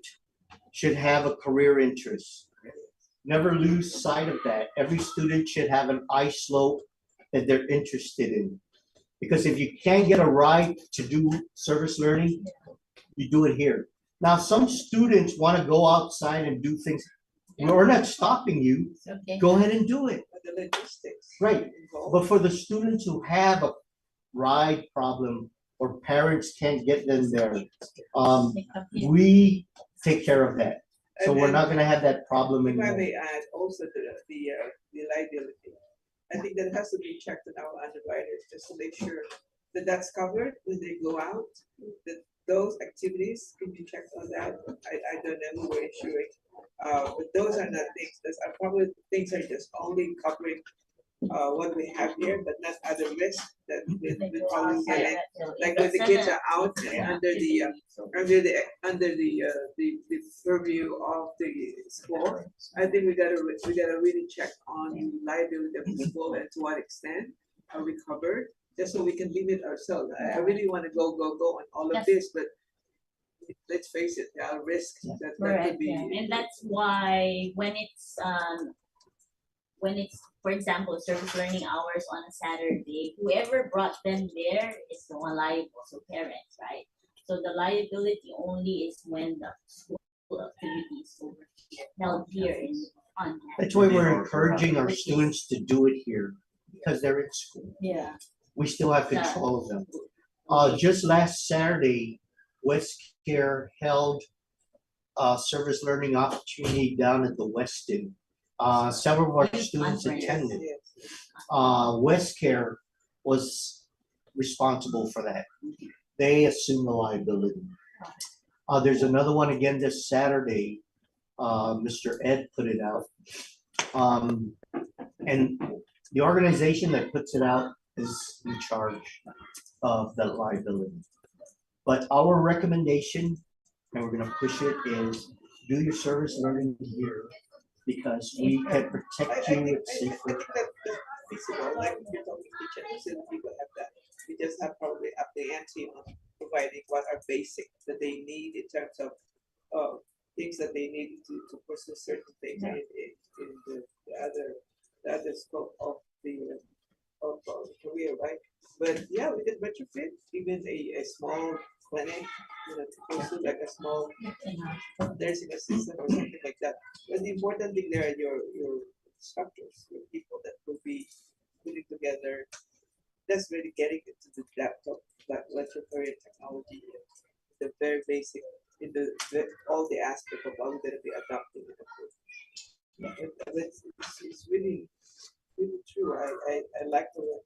should have a career interest. Never lose sight of that. Every student should have an slope that they're interested in. Because if you can't get a ride to do service learning, you do it here. Now, some students want to go outside and do things. We're not stopping you. Okay. Go ahead and do it. But the logistics. Right. involved. But for the students who have a ride problem or parents can't get them there, we take care of that. So And we're then, not gonna have that problem if I anymore. may add also the liability. I think that has to be checked in our underwriters, just to make sure that that's covered when they go out, that those activities can be checked on that. I don't know who we're insuring. But those are not things, those are probably things are just only covering what we have here, but not other risks that we probably get in. Like when the kids are out and under the purview of the school, I think we gotta really check on the liability of the school and to what extent are we covered, just so we can limit ourselves. I really wanna go on all of Yes. this, but let's face it, there are risks Yeah. that Correct, could be. yeah. And that's why when it's, for example, service learning hours on a Saturday, whoever brought them there is the one liable, so parents, right? So the liability only is when the school activities over held here in on. That's why we're encouraging our students to do it here, because they're in school. Yeah. We still have control of them. Just last Saturday, West Care held a service learning opportunity down at the Westin. Several of our students Conference. attended. Yes. West Care was responsible for that. They assumed the liability. There's another one again this Saturday. Mr. Ed put it out. And the organization that puts it out is in charge of that liability. But our recommendation, and we're gonna push it, is do your service learning here because we can protect you, it's I safer. think that's feasible, like if you're talking teacher, people have that. we just have probably up the ante on providing what are basic that they need in terms of things that they need to pursue certain things in the other scope of the career, right? But yeah, we can retrofit even a small clinic, to pursue like a small nursing assistant or something like that. But the important thing there are your instructors, your people that will be putting together. That's really getting into the depth of like electrical technology, the very basic in all the aspects of how we're going to be adopting it. It's really really true. I like the way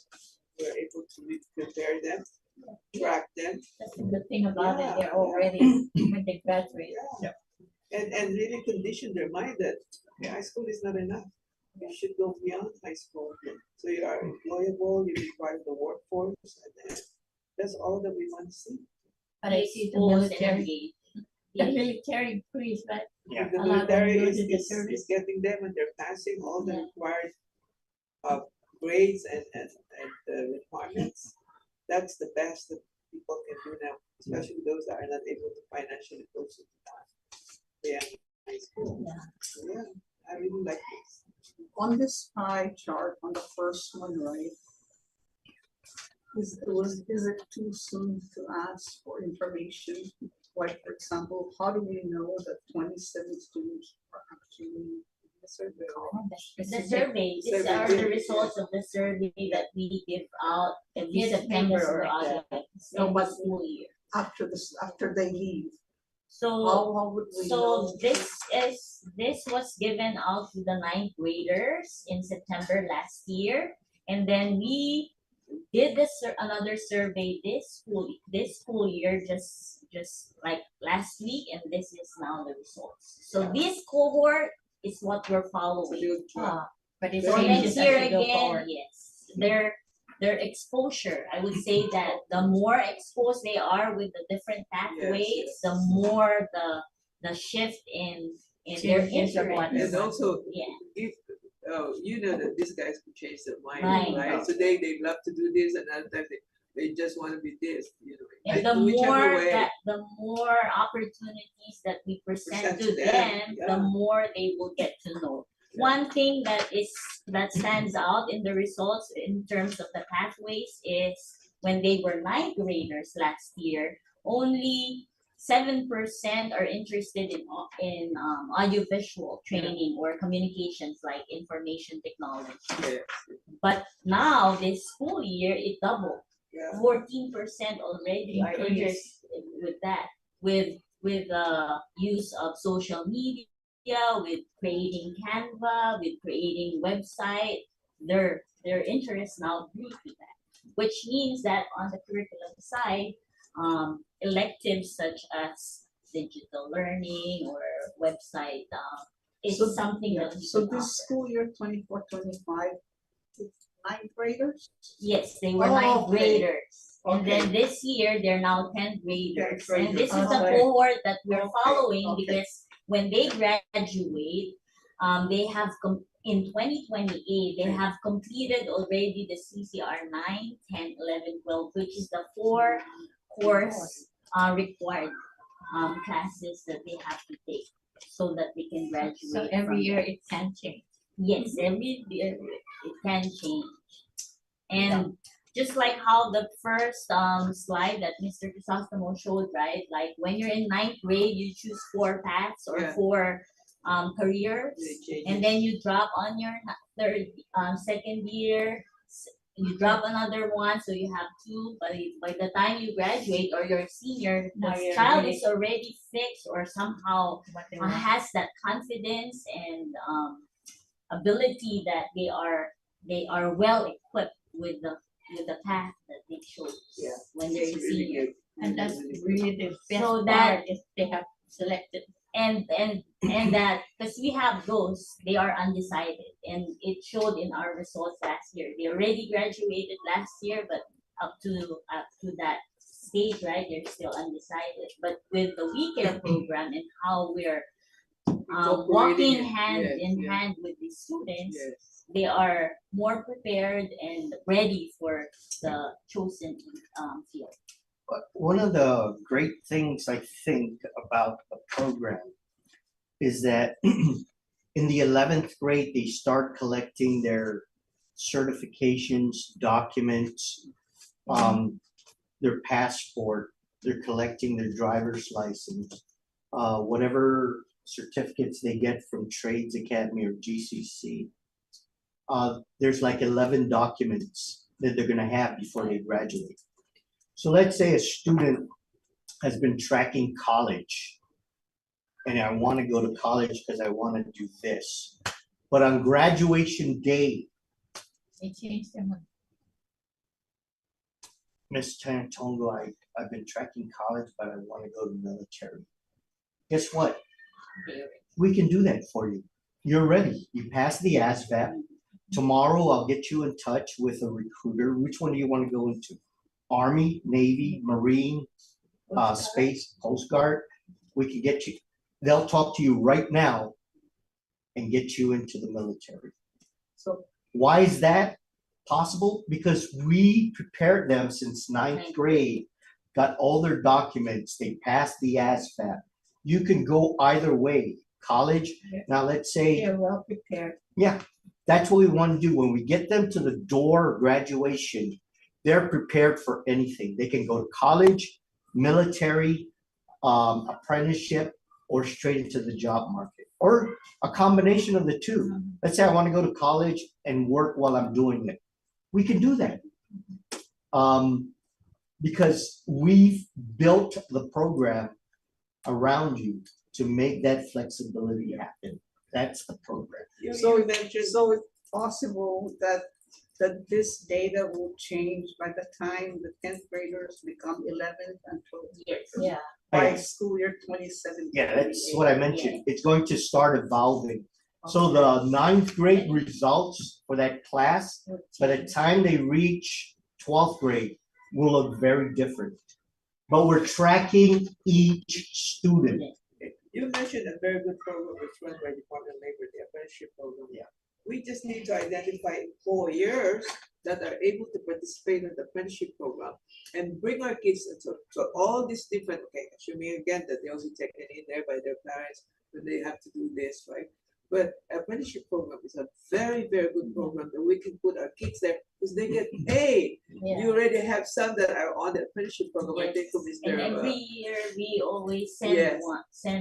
we're able to prepare them, track them, That's the good thing about it, Yeah, they're yeah. already, when they graduate. and really condition their mind that high school is not enough. You should go beyond high school. So you are employable, you require the workforce, and then that's all that we want to see. But I see the military, the military priest, but Yeah. The A lot of military them go is, to the is, service. is getting them and they're passing all the Yeah. required grades and requirements. That's the best that people can do now, especially those that are not able to financially go to high school. Yeah. So, yeah, I really like this. On this pie chart, on the first one, right? Is it too soon to ask for information? Like, for example, how do we know that 27 students are actually in the survey? the survey, these Survey, are the yeah. results of the survey that we give out every Yes, September papers or like that. August, No, every but- school year. After they leave, So, how would we so know? this was given out to the ninth graders in September last year. And then we did another survey this school year, just like last week, and this is now the results. So this cohort is what we're following. Good job. But it's So changes next year as we go again, forward. yes, their exposure, I would say that the more exposed they are with the different pathways, yes. the more the shift in their Changes of what interest. And also, Yeah. if you know that these guys could change their mind, Right. right? Today they love to do this, and other times they just want to be this, And Like, whichever way. the more opportunities that we present Present to to them, them, yeah. the more they will get to know. Yeah. One thing that stands out in the results in terms of the pathways is when they were ninth graders last year, only 7% are interested in audiovisual training or communications like information technology. Yes, But now this school year it doubled. yeah. 14% already are Increase. interested with that, with use of social media, with creating Canva, with creating website. Their interest now grew to that, which means that on the curriculum side, electives such as digital learning or website is So- something Yeah, that we so can this offer. school year 24-25, ninth graders? Yes, they were Oh, ninth okay. graders. And Okay. then this year, they're now 10th graders. Tenth And this is graders. the Okay. cohort that we're Okay, following okay. because when they graduate, they have in 2028, they have completed already the CCR 9, 10, 11, 12, which is the 4 course required classes that they have to take so that they can graduate. So every from year that. it can change. Yes, every year it can change. And just like how the first slide that Mr. Crisostomo showed, right? Like when you're in ninth grade, you choose 4 paths or Yeah. 4 careers, It changes. and then you drop on your second year, you drop another one, so you have 2. But by the time you graduate or you're senior, Now the you're child ready. is already fixed or somehow What they want. has that confidence and ability that they are well equipped with the path that they chose Yeah. when they're It's really senior. good. And that's Really good. really the best So that- part is they have selected. And that because we have those, they are undecided, and it showed in our results last year. They already graduated last year, but up to that stage, right? They're still undecided. But with the We Care program and how we're walking Incorporating it. hand Yes, in yes, hand with the students, yes. they are more prepared and ready for the chosen field. But one of the great things I think about the program is that in the 11th grade, they start collecting their certifications, documents, their passport, they're collecting their driver's license, whatever certificates they get from Trades Academy or GCC. There's like 11 documents that they're gonna have before they graduate. So let's say a student has been tracking college, and I wanna go to college because I wanna do this. But on graduation day, They changed their mind. Miss Tantongo, I've been tracking college, but I wanna go to military. Guess what? We can do that for you. You're ready. You passed the ASVAB. Tomorrow I'll get you in touch with a recruiter. Which one do you want to go into? Army, Navy, Marine, Space, Coast Guard. We can get you, they'll talk to you right now and get you into the military. So Why is that possible? Because we prepared them since ninth grade, got all their documents, they passed the ASVAB. You can go either way, college. Now let's say, they're well prepared. yeah, that's what we want to do. When we get them to the door of graduation, they're prepared for anything. They can go to college, military, apprenticeship, or straight into the job market, or a combination of the two. Let's say I want to go to college and work while I'm doing it. We can do that. Because we've built the program around you to make that flexibility happen. That's the program. So so it's possible that this data will change by the time the 10th graders become 11th and 12th Yes, graders. yeah. By school year 27. Yeah, that's what I mentioned. It's going to start evolving. So the ninth grade results for that class, by the time they reach 12th grade, will look very different. But we're tracking each student. You mentioned a very good program which run by Department of Labor, the apprenticeship program. Yeah. We just need to identify employers that are able to participate in the apprenticeship program and bring our kids into all these different, okay, assuming again that they also taken in there by their parents when they have to do this, right? But apprenticeship program is a very, very good program that we can put our kids there because they get paid. You already have some that are on the apprenticeship program. I think of And Mr. every year we always send Yes.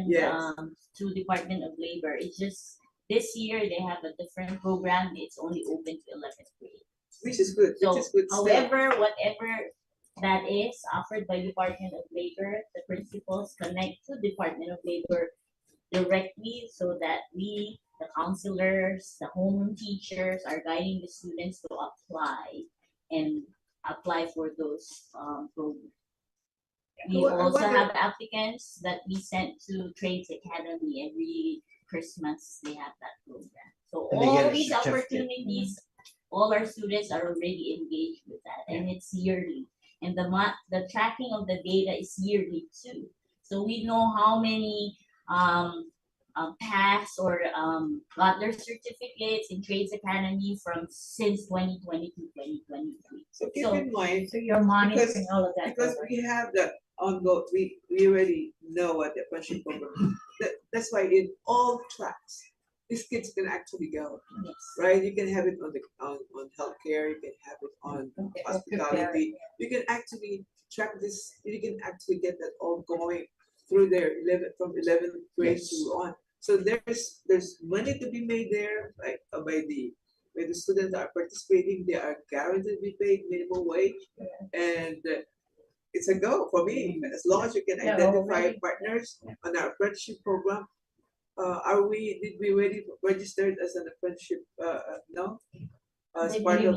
Yes. to Department of Labor. It's just this year they have a different program. It's only open to 11th grade. Which is good, So which is good still. however, whatever that is offered by Department of Labor, the principals connect to Department of Labor directly so that we, the counselors, the homeroom teachers are guiding the students to apply for those programs. We I also wonder- have applicants that we sent to Trades Academy every Christmas. They have that program. So And they get all a these certificate. opportunities, all our students are already engaged with that, and it's yearly. And the tracking of the data is yearly too. So we know how many passed or got their certificates in Trades Academy from since 2020 to 2023. So keep So- in mind, So you're monitoring all of that. because we have the ongoing, we already know what the apprenticeship program is. That's why in all tracks, these kids can actually go, Yes. right? You can have it on healthcare, you can have it on hospitality. You can actually track this, you can actually get that all going through their from 11th grade Yes. to on. So there's money to be made there, like by the students that are participating, they are guaranteed to be paid minimum wage. And it's a go for me, as long as you can Yeah, identify already. partners on our apprenticeship program. Did we already registered as an apprenticeship, no? As part of,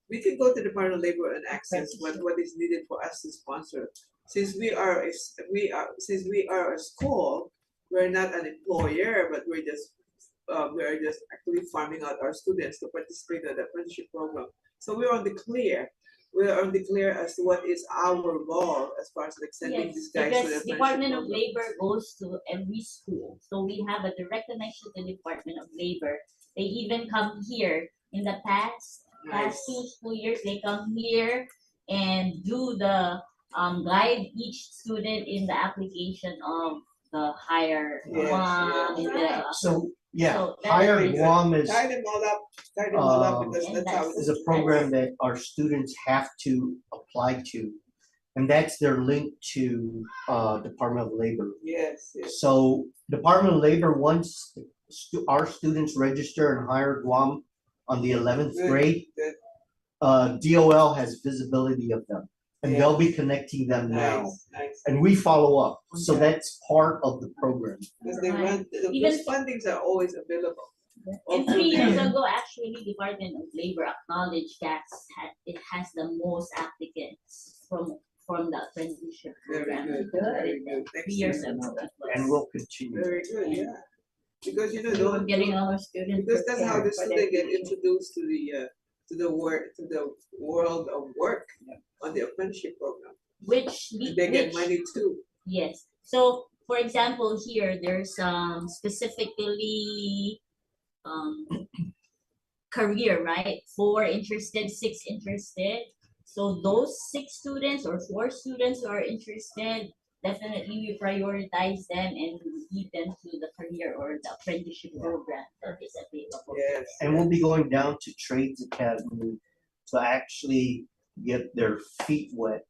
we can go to the Department of Labor and access what is needed for us to sponsor. Since we are a school, we're not an employer, but we are just actually farming out our students to participate in the apprenticeship program. So we're on the clear. we are unclear as to what is our role as far as like sending Yes, these guys to the because apprenticeship Department of program. Labor goes to every school, so we have a direct connection to Department of Labor. They even come here in the past Nice. 2 school years, they come here and do the guide each student in the application of the higher Yes, one yes. in the So, yeah, So that Higher is- Guam is, Tie them all up, tie them all up, because And that's how that's- it is a program that our students have to apply to. And that's their link to, Department of Labor. Yes, yes. So Department of Labor, once our students register in Higher Guam on the 11th Good, grade, good. DOL has visibility of them. And they'll be connecting them now. Nice, nice. And we follow up. So Okay. that's part of the program. Because they run, Even- those fundings are always available. All And through 3 years there. ago, actually, Department of Labor acknowledged that it has the most applicants from the apprenticeship Very program. good, very good. Thanks, 3 years Susan. ago. it was. And we'll continue. Very good, yeah. Because We were don't, getting our students. because that's how the prepared for their student get future. introduced to the world of work on the apprenticeship program. Which, And they get which, money too. yes. So, for example, here, there's specifically career, right? 4 interested, 6 interested. So those 6 students or 4 students who are interested, definitely we prioritize them and lead them to the career or the apprenticeship program that is available. Yes. And we'll be going down to Trades Academy to actually get their feet wet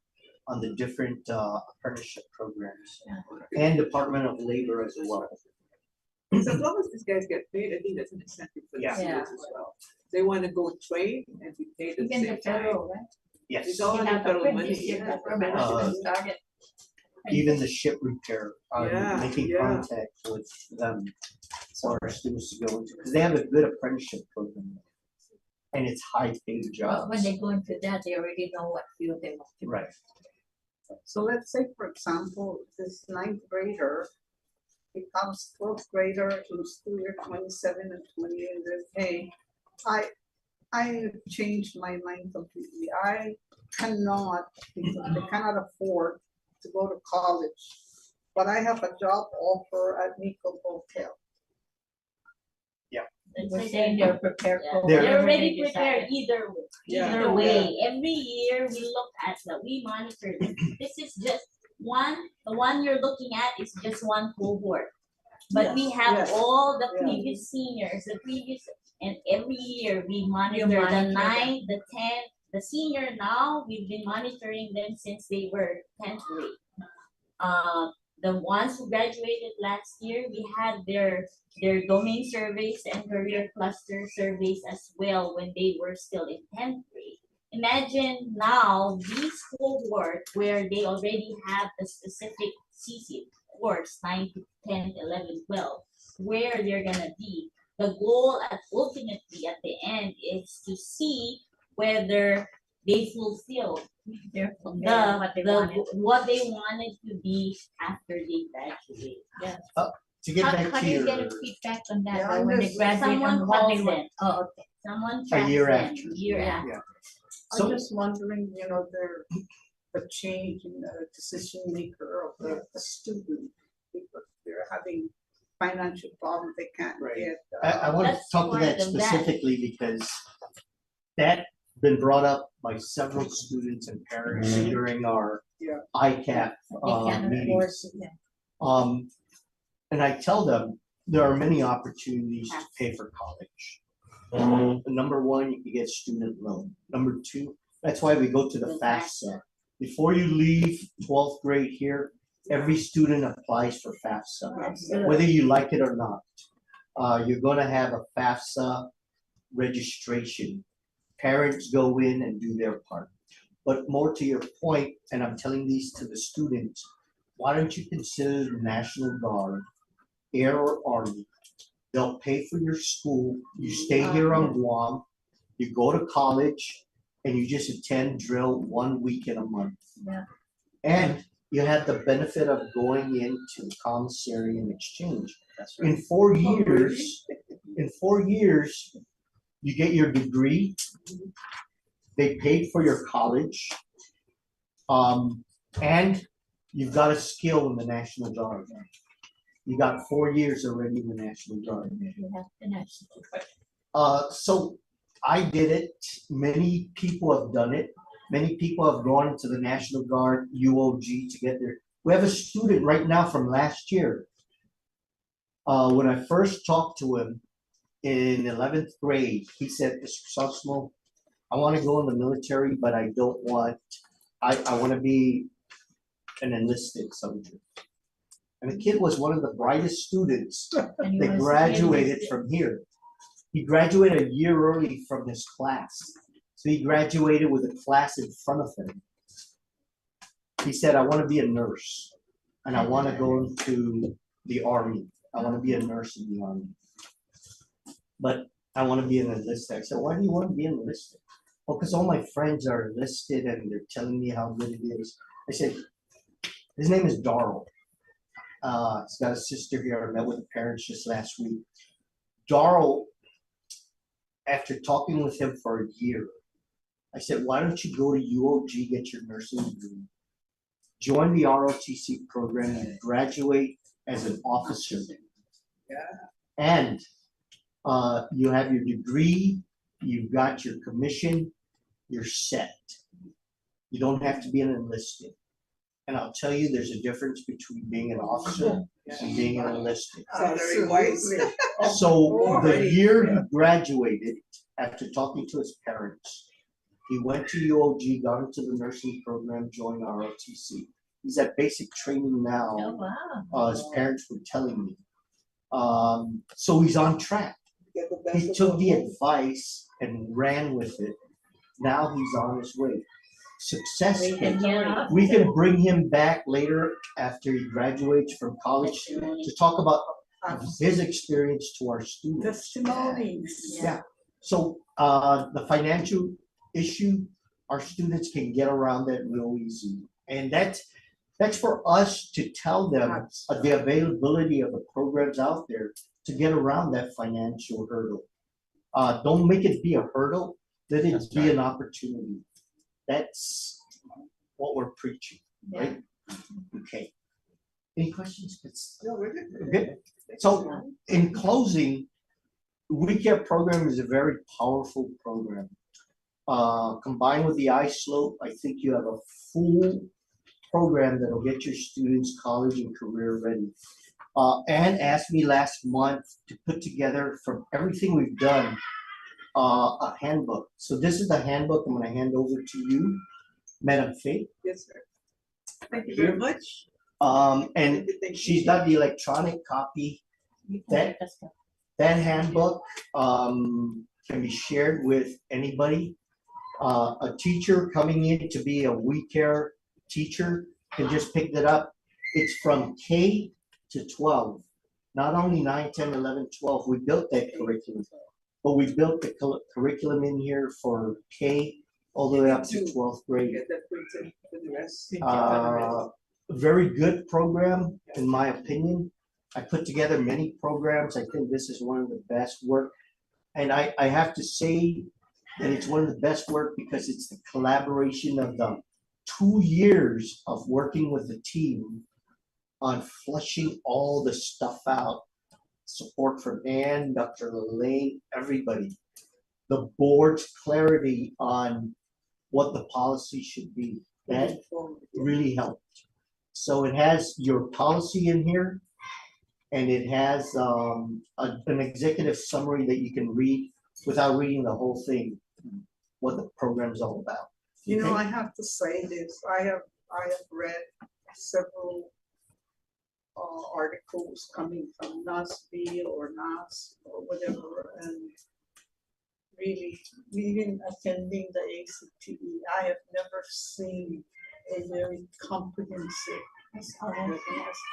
on the different apprenticeship programs. And Department of Labor as well. So as long as these guys get paid, I think that's an incentive for the Yeah. students as well. They wanna go train and be paid at the Even same the time. federal, right? Yes, It's all in the federal money, yeah. Started. even the ship repair, Yeah, making yeah. contact with them for our students to go into, because they have a good apprenticeship program. And it's high paid Well, jobs. when they go into that, they already know what field they want to. Right. So let's say, for example, this 9th grader becomes 12th grader in school year 27 and 28, and then, hey, I changed my mind completely. I cannot, because I cannot afford to go to college, but I have a job offer at Nico Hotel. That's We're like saying they're- they're prepared Yeah. for. They're They're whatever already they prepared decide. either way. Yeah. Either way, every year we look at that, we monitor this. This is just the one you're looking at is just one cohort. But we have Yes. all the Yeah. previous seniors, and every year we monitor monitor the them. 9th, the 10th, the senior now, we've been monitoring them since they were 10th grade. The ones who graduated last year, we had their domain surveys and career cluster surveys as well when they were still in 10th grade. Imagine now these cohort where they already have the specific CC course 9 to 10, 11, 12, where they're gonna be. The goal ultimately at the end is to see whether they fulfill They're the, prepared what they wanted. what they wanted to be after they graduate. To get How, back how to do you your, get a feedback on that, Yeah, though, I'm when they just- graduate Someone and what they calls want? them. Oh, okay. Someone A tracks year them, after. year Yeah. after. I'm So- just wondering, the change in the decision maker of the student, because they're having financial problems, they can't Right. get. I want to That's talk to that part of that. specifically because that's been brought up by several students and parents during our Yeah. ICAP They can't afford meetings. to, yeah. And I tell them, there are many opportunities to pay for college. Number one, you can get student loan. Number two, that's why we go to the FAFSA. Before you leave 12th grade here, every student applies for FAFSA, whether you like it or not. You're gonna have a FAFSA registration. Parents go in and do their part. But more to your point, and I'm telling these to the students, why don't you consider the National Guard, Air or Army? They'll pay for your school, you stay here on Guam, you go to college, and you just attend drill 1 week in a month. Yeah. And you have the benefit of going into the commissary and exchange. That's right. In 4 years, you get your degree, They paid for your college. And you've got a skill in the National Guard. You got 4 years already in the National Guard. You have the national. So I did it. Many people have done it. Many people have gone to the National Guard, UOG to get their. We have a student right now from last year. When I first talked to him in 11th grade, he said, Mr. Sosmo, I want to go in the military, but I don't want, I want to be an enlisted soldier. And the kid was one of the brightest students And you that wanna stay graduated enlisted. from here. He graduated a year early from his class. So he graduated with a class in front of him. He said, I want to be a nurse and I want to go into the army. I want to be a nurse in the army. But I want to be an enlisted. I said, why do you want to be an enlisted? Well, because all my friends are enlisted and they're telling me how good it is. I said, his name is Darrell. He's got a sister here. I met with the parents just last week. Darrell, after talking with him for a year, I said, why don't you go to UOG, get your nursing degree, join the ROTC program, and graduate as an officer. Yeah. And you have your degree, you've got your commission, you're set. You don't have to be an enlisted. And I'll tell you, there's a difference between being an officer and being an enlisted. Sounds very wise. Absolutely. So the Alrighty. year he graduated, after talking to his parents, he went to UOG, got into the nursing program, joined ROTC. He's at basic training now, Oh, wow. his parents were telling me. So he's on track. Get the best He of took both the worlds. advice and ran with it. Now he's on his way. Successful. We can bring him back later after he graduates from college to talk about his experience to our students. Testimonies. Yeah. So the financial issue, our students can get around that real easy. And that's for us to tell them the availability of the programs out there to get around that financial hurdle. Don't make it be a hurdle, let it be an opportunity. That's what we're preaching, right? Okay. Any questions? No, we're good. Okay. So in closing, We Care program is a very powerful program. Combined with the iSlope, I think you have a full program that'll get your students college and career ready. Anne asked me last month to put together from everything we've done, a handbook. So this is the handbook I'm gonna hand over to you, Madam Faye. Yes, sir. Thank you very much. And she's got the electronic copy. That handbook can be shared with anybody. A teacher coming in to be a We Care teacher can just pick that up. It's from K to 12, not only 9, 10, 11, 12. We built that curriculum, but we built the curriculum in here for K all the way up to 12th grade. Get that printed for the rest. Very good program, in my opinion. I put together many programs. I think this is one of the best work. And I have to say that it's one of the best work because it's the collaboration of the 2 years of working with the team on fleshing all the stuff out. Support from Ann, Dr. Lane, everybody. The board's clarity on what the policy should be. That really helped. So it has your policy in here, and it has an executive summary that you can read without reading the whole thing, what the program's all about. You know, Okay? I have to say this, I have read several articles coming from NASB or NAS or whatever, and really, even attending the ACTE, I have never seen a very comprehensive program as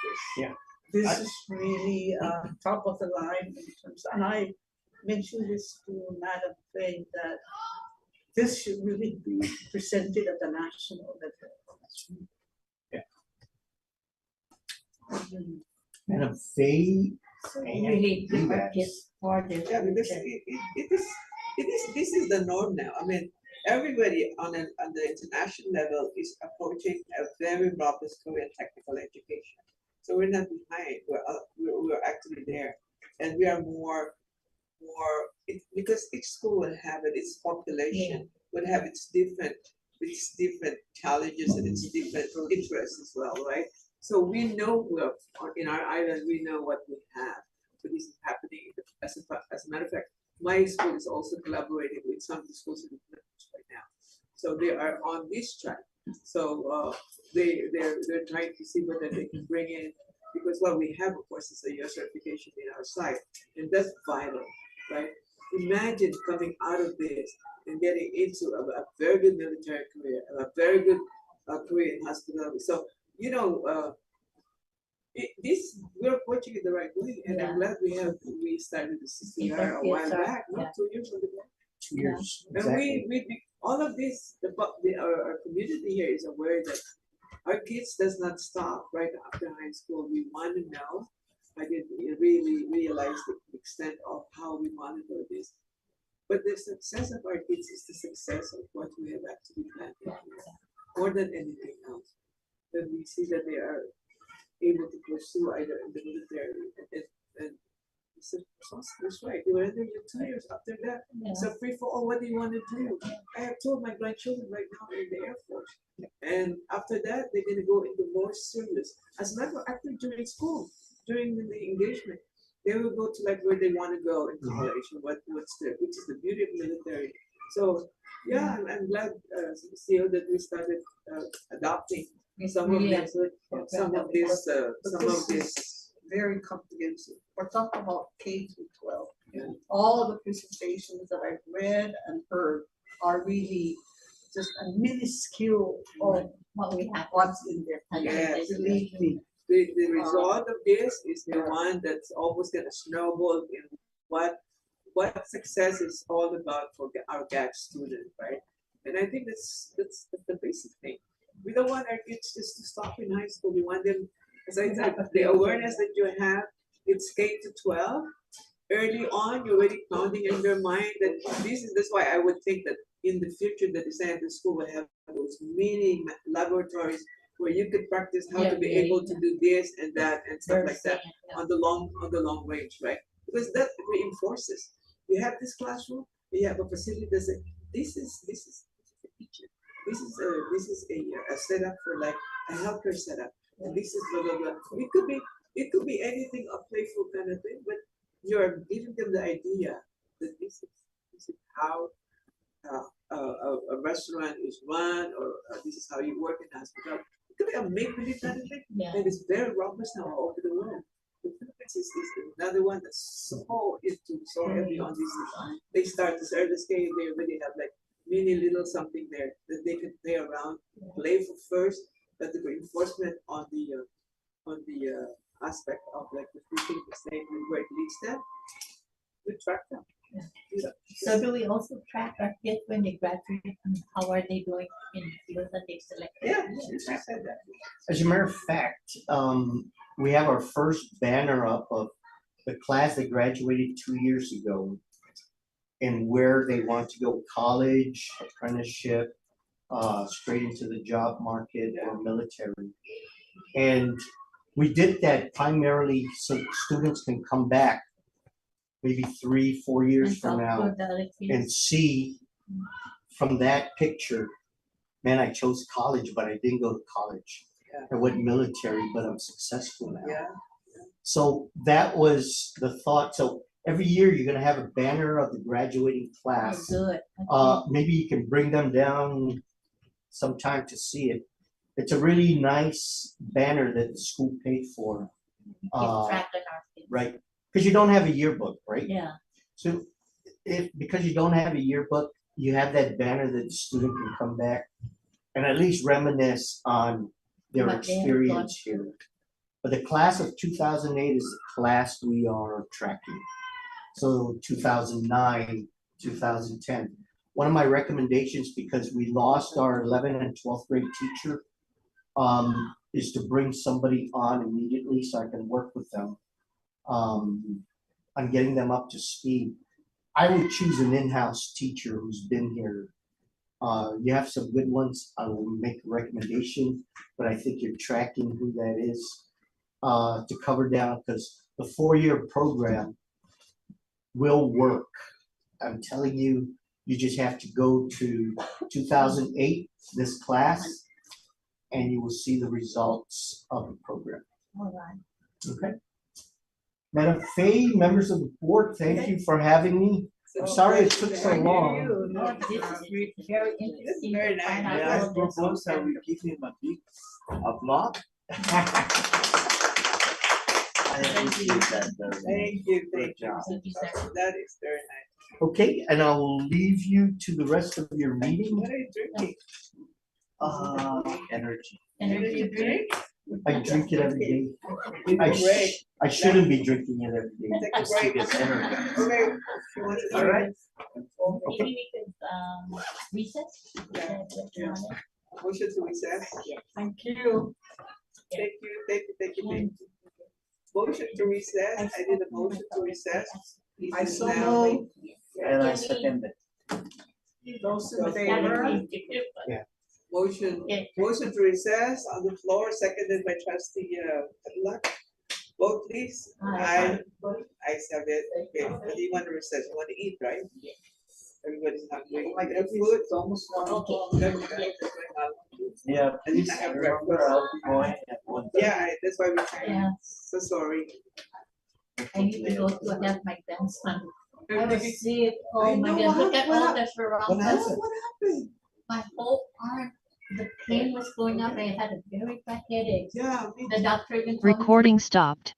this. Yeah. This is really top of the line in terms, and I mentioned this to Madam Faye, that this should really be presented at the national level. Madam Faye, Really do prepare that. kids for their Yeah, because future. this is the norm now. I mean, everybody on the international level is approaching a very robust career technical education. So we're not behind. We're actually there, and we are because each school will have its population, will have its different challenges and its different interests as well, right? So we know in our island, we know what we have. So this is happening. As a matter of fact, my school is also collaborating with some of the schools in the Philippines right now. So they are on this track. So they're trying to see whether they can bring in, because what we have, of course, is a year certification in our site, and that's vital, right? Imagine coming out of this and getting into a very good military career, a very good career in hospitality. So, this we're approaching it the right way, and I'm glad we started the CCR a while back, not 2 years ago. 2 years, And exactly. all of this, our community here is aware that our kids does not stop right after high school. We want to know. I didn't really realize the extent of how we monitor this. But the success of our kids is the success of what we have actually planned here, more than anything else. That we see that they are able to pursue either in the military and it's that's right. You enter your 2 years after that. It's a free for all. What do you want to do? I have told my grandchildren right now in the Air Force. And after that, they're going to go into more serious. As a matter of fact, during school, during the engagement, they will go to like where they want to go in college and which is the beauty of military. So yeah, I'm glad, Seal, that we started adopting some of this, some of this. Very comprehensive. We're talking about K through 12. Yeah. All of the presentations that I've read and heard are really just a minuscule of What we have. what's in there. Yes. Believe me. The result of this is the one that's always gonna snowball in what success is all about for our GAC student, right? And I think that's the basic thing. We don't want our kids just to stop in high school. We want them, as I said, the awareness that you have, it's K to 12. Early on, you're already pounding in their mind that that's why I would think that in the future, the design of the school will have those mini laboratories where you could practice how to be able to do this and that and stuff like that on the long range, right? Because that reinforces. You have this classroom, you have a facility that says, this is a teacher. This is a setup for like a healthcare setup. And this is blah blah blah. It could be anything, a playful kind of thing, but you're giving them the idea that this is how a restaurant is run, or this is how you work in hospital. It could be a make-believe kind of thing, and it's very robust now all over the world. The Philippines is another one that's so heavy on this. They start this early scale. They already have like mini little something there that they can play around, play for first, but the reinforcement on the aspect of like the teaching, the state, and where it leads them, we track them. So do we also track our kids when they graduate and how are they doing in the field that they selected? Yeah, she said that. As a matter of fact, we have our first banner up of the class that graduated 2 years ago and where they want to go, college, apprenticeship, straight into the job market or military. And we did that primarily so students can come back maybe 3-4 years And from talk now to the other kids. and see from that picture, man, I chose college, but I didn't go to college. Yeah. I went military, but I'm successful now. Yeah. So that was the thought. So every year you're gonna have a banner of the graduating Oh, class. good. Maybe you can bring them down sometime to see it. It's a really nice banner that the school paid for. Keep track of our kids. Right, because you don't have a yearbook, right? Yeah. So because you don't have a yearbook, you have that banner that the student can come back and at least reminisce on their What they have experience here. But the class of 2008 is the class we are tracking. So 2009, 2010. One of my recommendations, because we lost our 11th and 12th grade teacher, is to bring somebody on immediately so I can work with them on getting them up to speed. I would choose an in-house teacher who's been here You have some good ones. I will make a recommendation, but I think you're tracking who that is to cover down because the 4-year program will work. I'm telling you, you just have to go to 2008, this class, and you will see the results of the program. All right. Okay. Madam Fay, members of the board, thank you for having me. I'm sorry it took so long. No, this is very interesting. very to find nice. out May I all this. propose that we give him a big applause? I appreciate that very much. Thank you, Good thank you. job. Thank you, sir. That is very nice. Okay, and I will leave you to the rest of your meeting. What are you drinking? Energy. Energy drink. I drink it every day. Take I, a break. I shouldn't be drinking it every day. Take a Just to break. get energy. Okay. You want to All right. Maybe we could, recess? Yeah. Yeah. Motion to recess. Thank you. Thank you, thank you, thank you, thank you. Motion to recess. I did a motion to recess. I so Now, move. And I second it. Those in favor? Motion, Yeah. motion to recess on the floor, seconded by trustee, Luck. Vote please. Aye. I have it. Okay, what do you want to recess? You want to eat, right? Yes. Everybody's hungry. Oh my Have goodness, food? it's almost 1 Okay. o'clock. Good, good. That's why Yeah, please I have remember breakfast. I'll be going at 1:30. that's why we came. Yeah, So sorry. I need to go to help my grandson. I was Everything- sick. I Oh my know, God, look at what all hap- the What surroundings. happened? What happened? My whole arm, the pain was going up. I had a very bad headache. Yeah, me The doctor even told me to Recording stopped.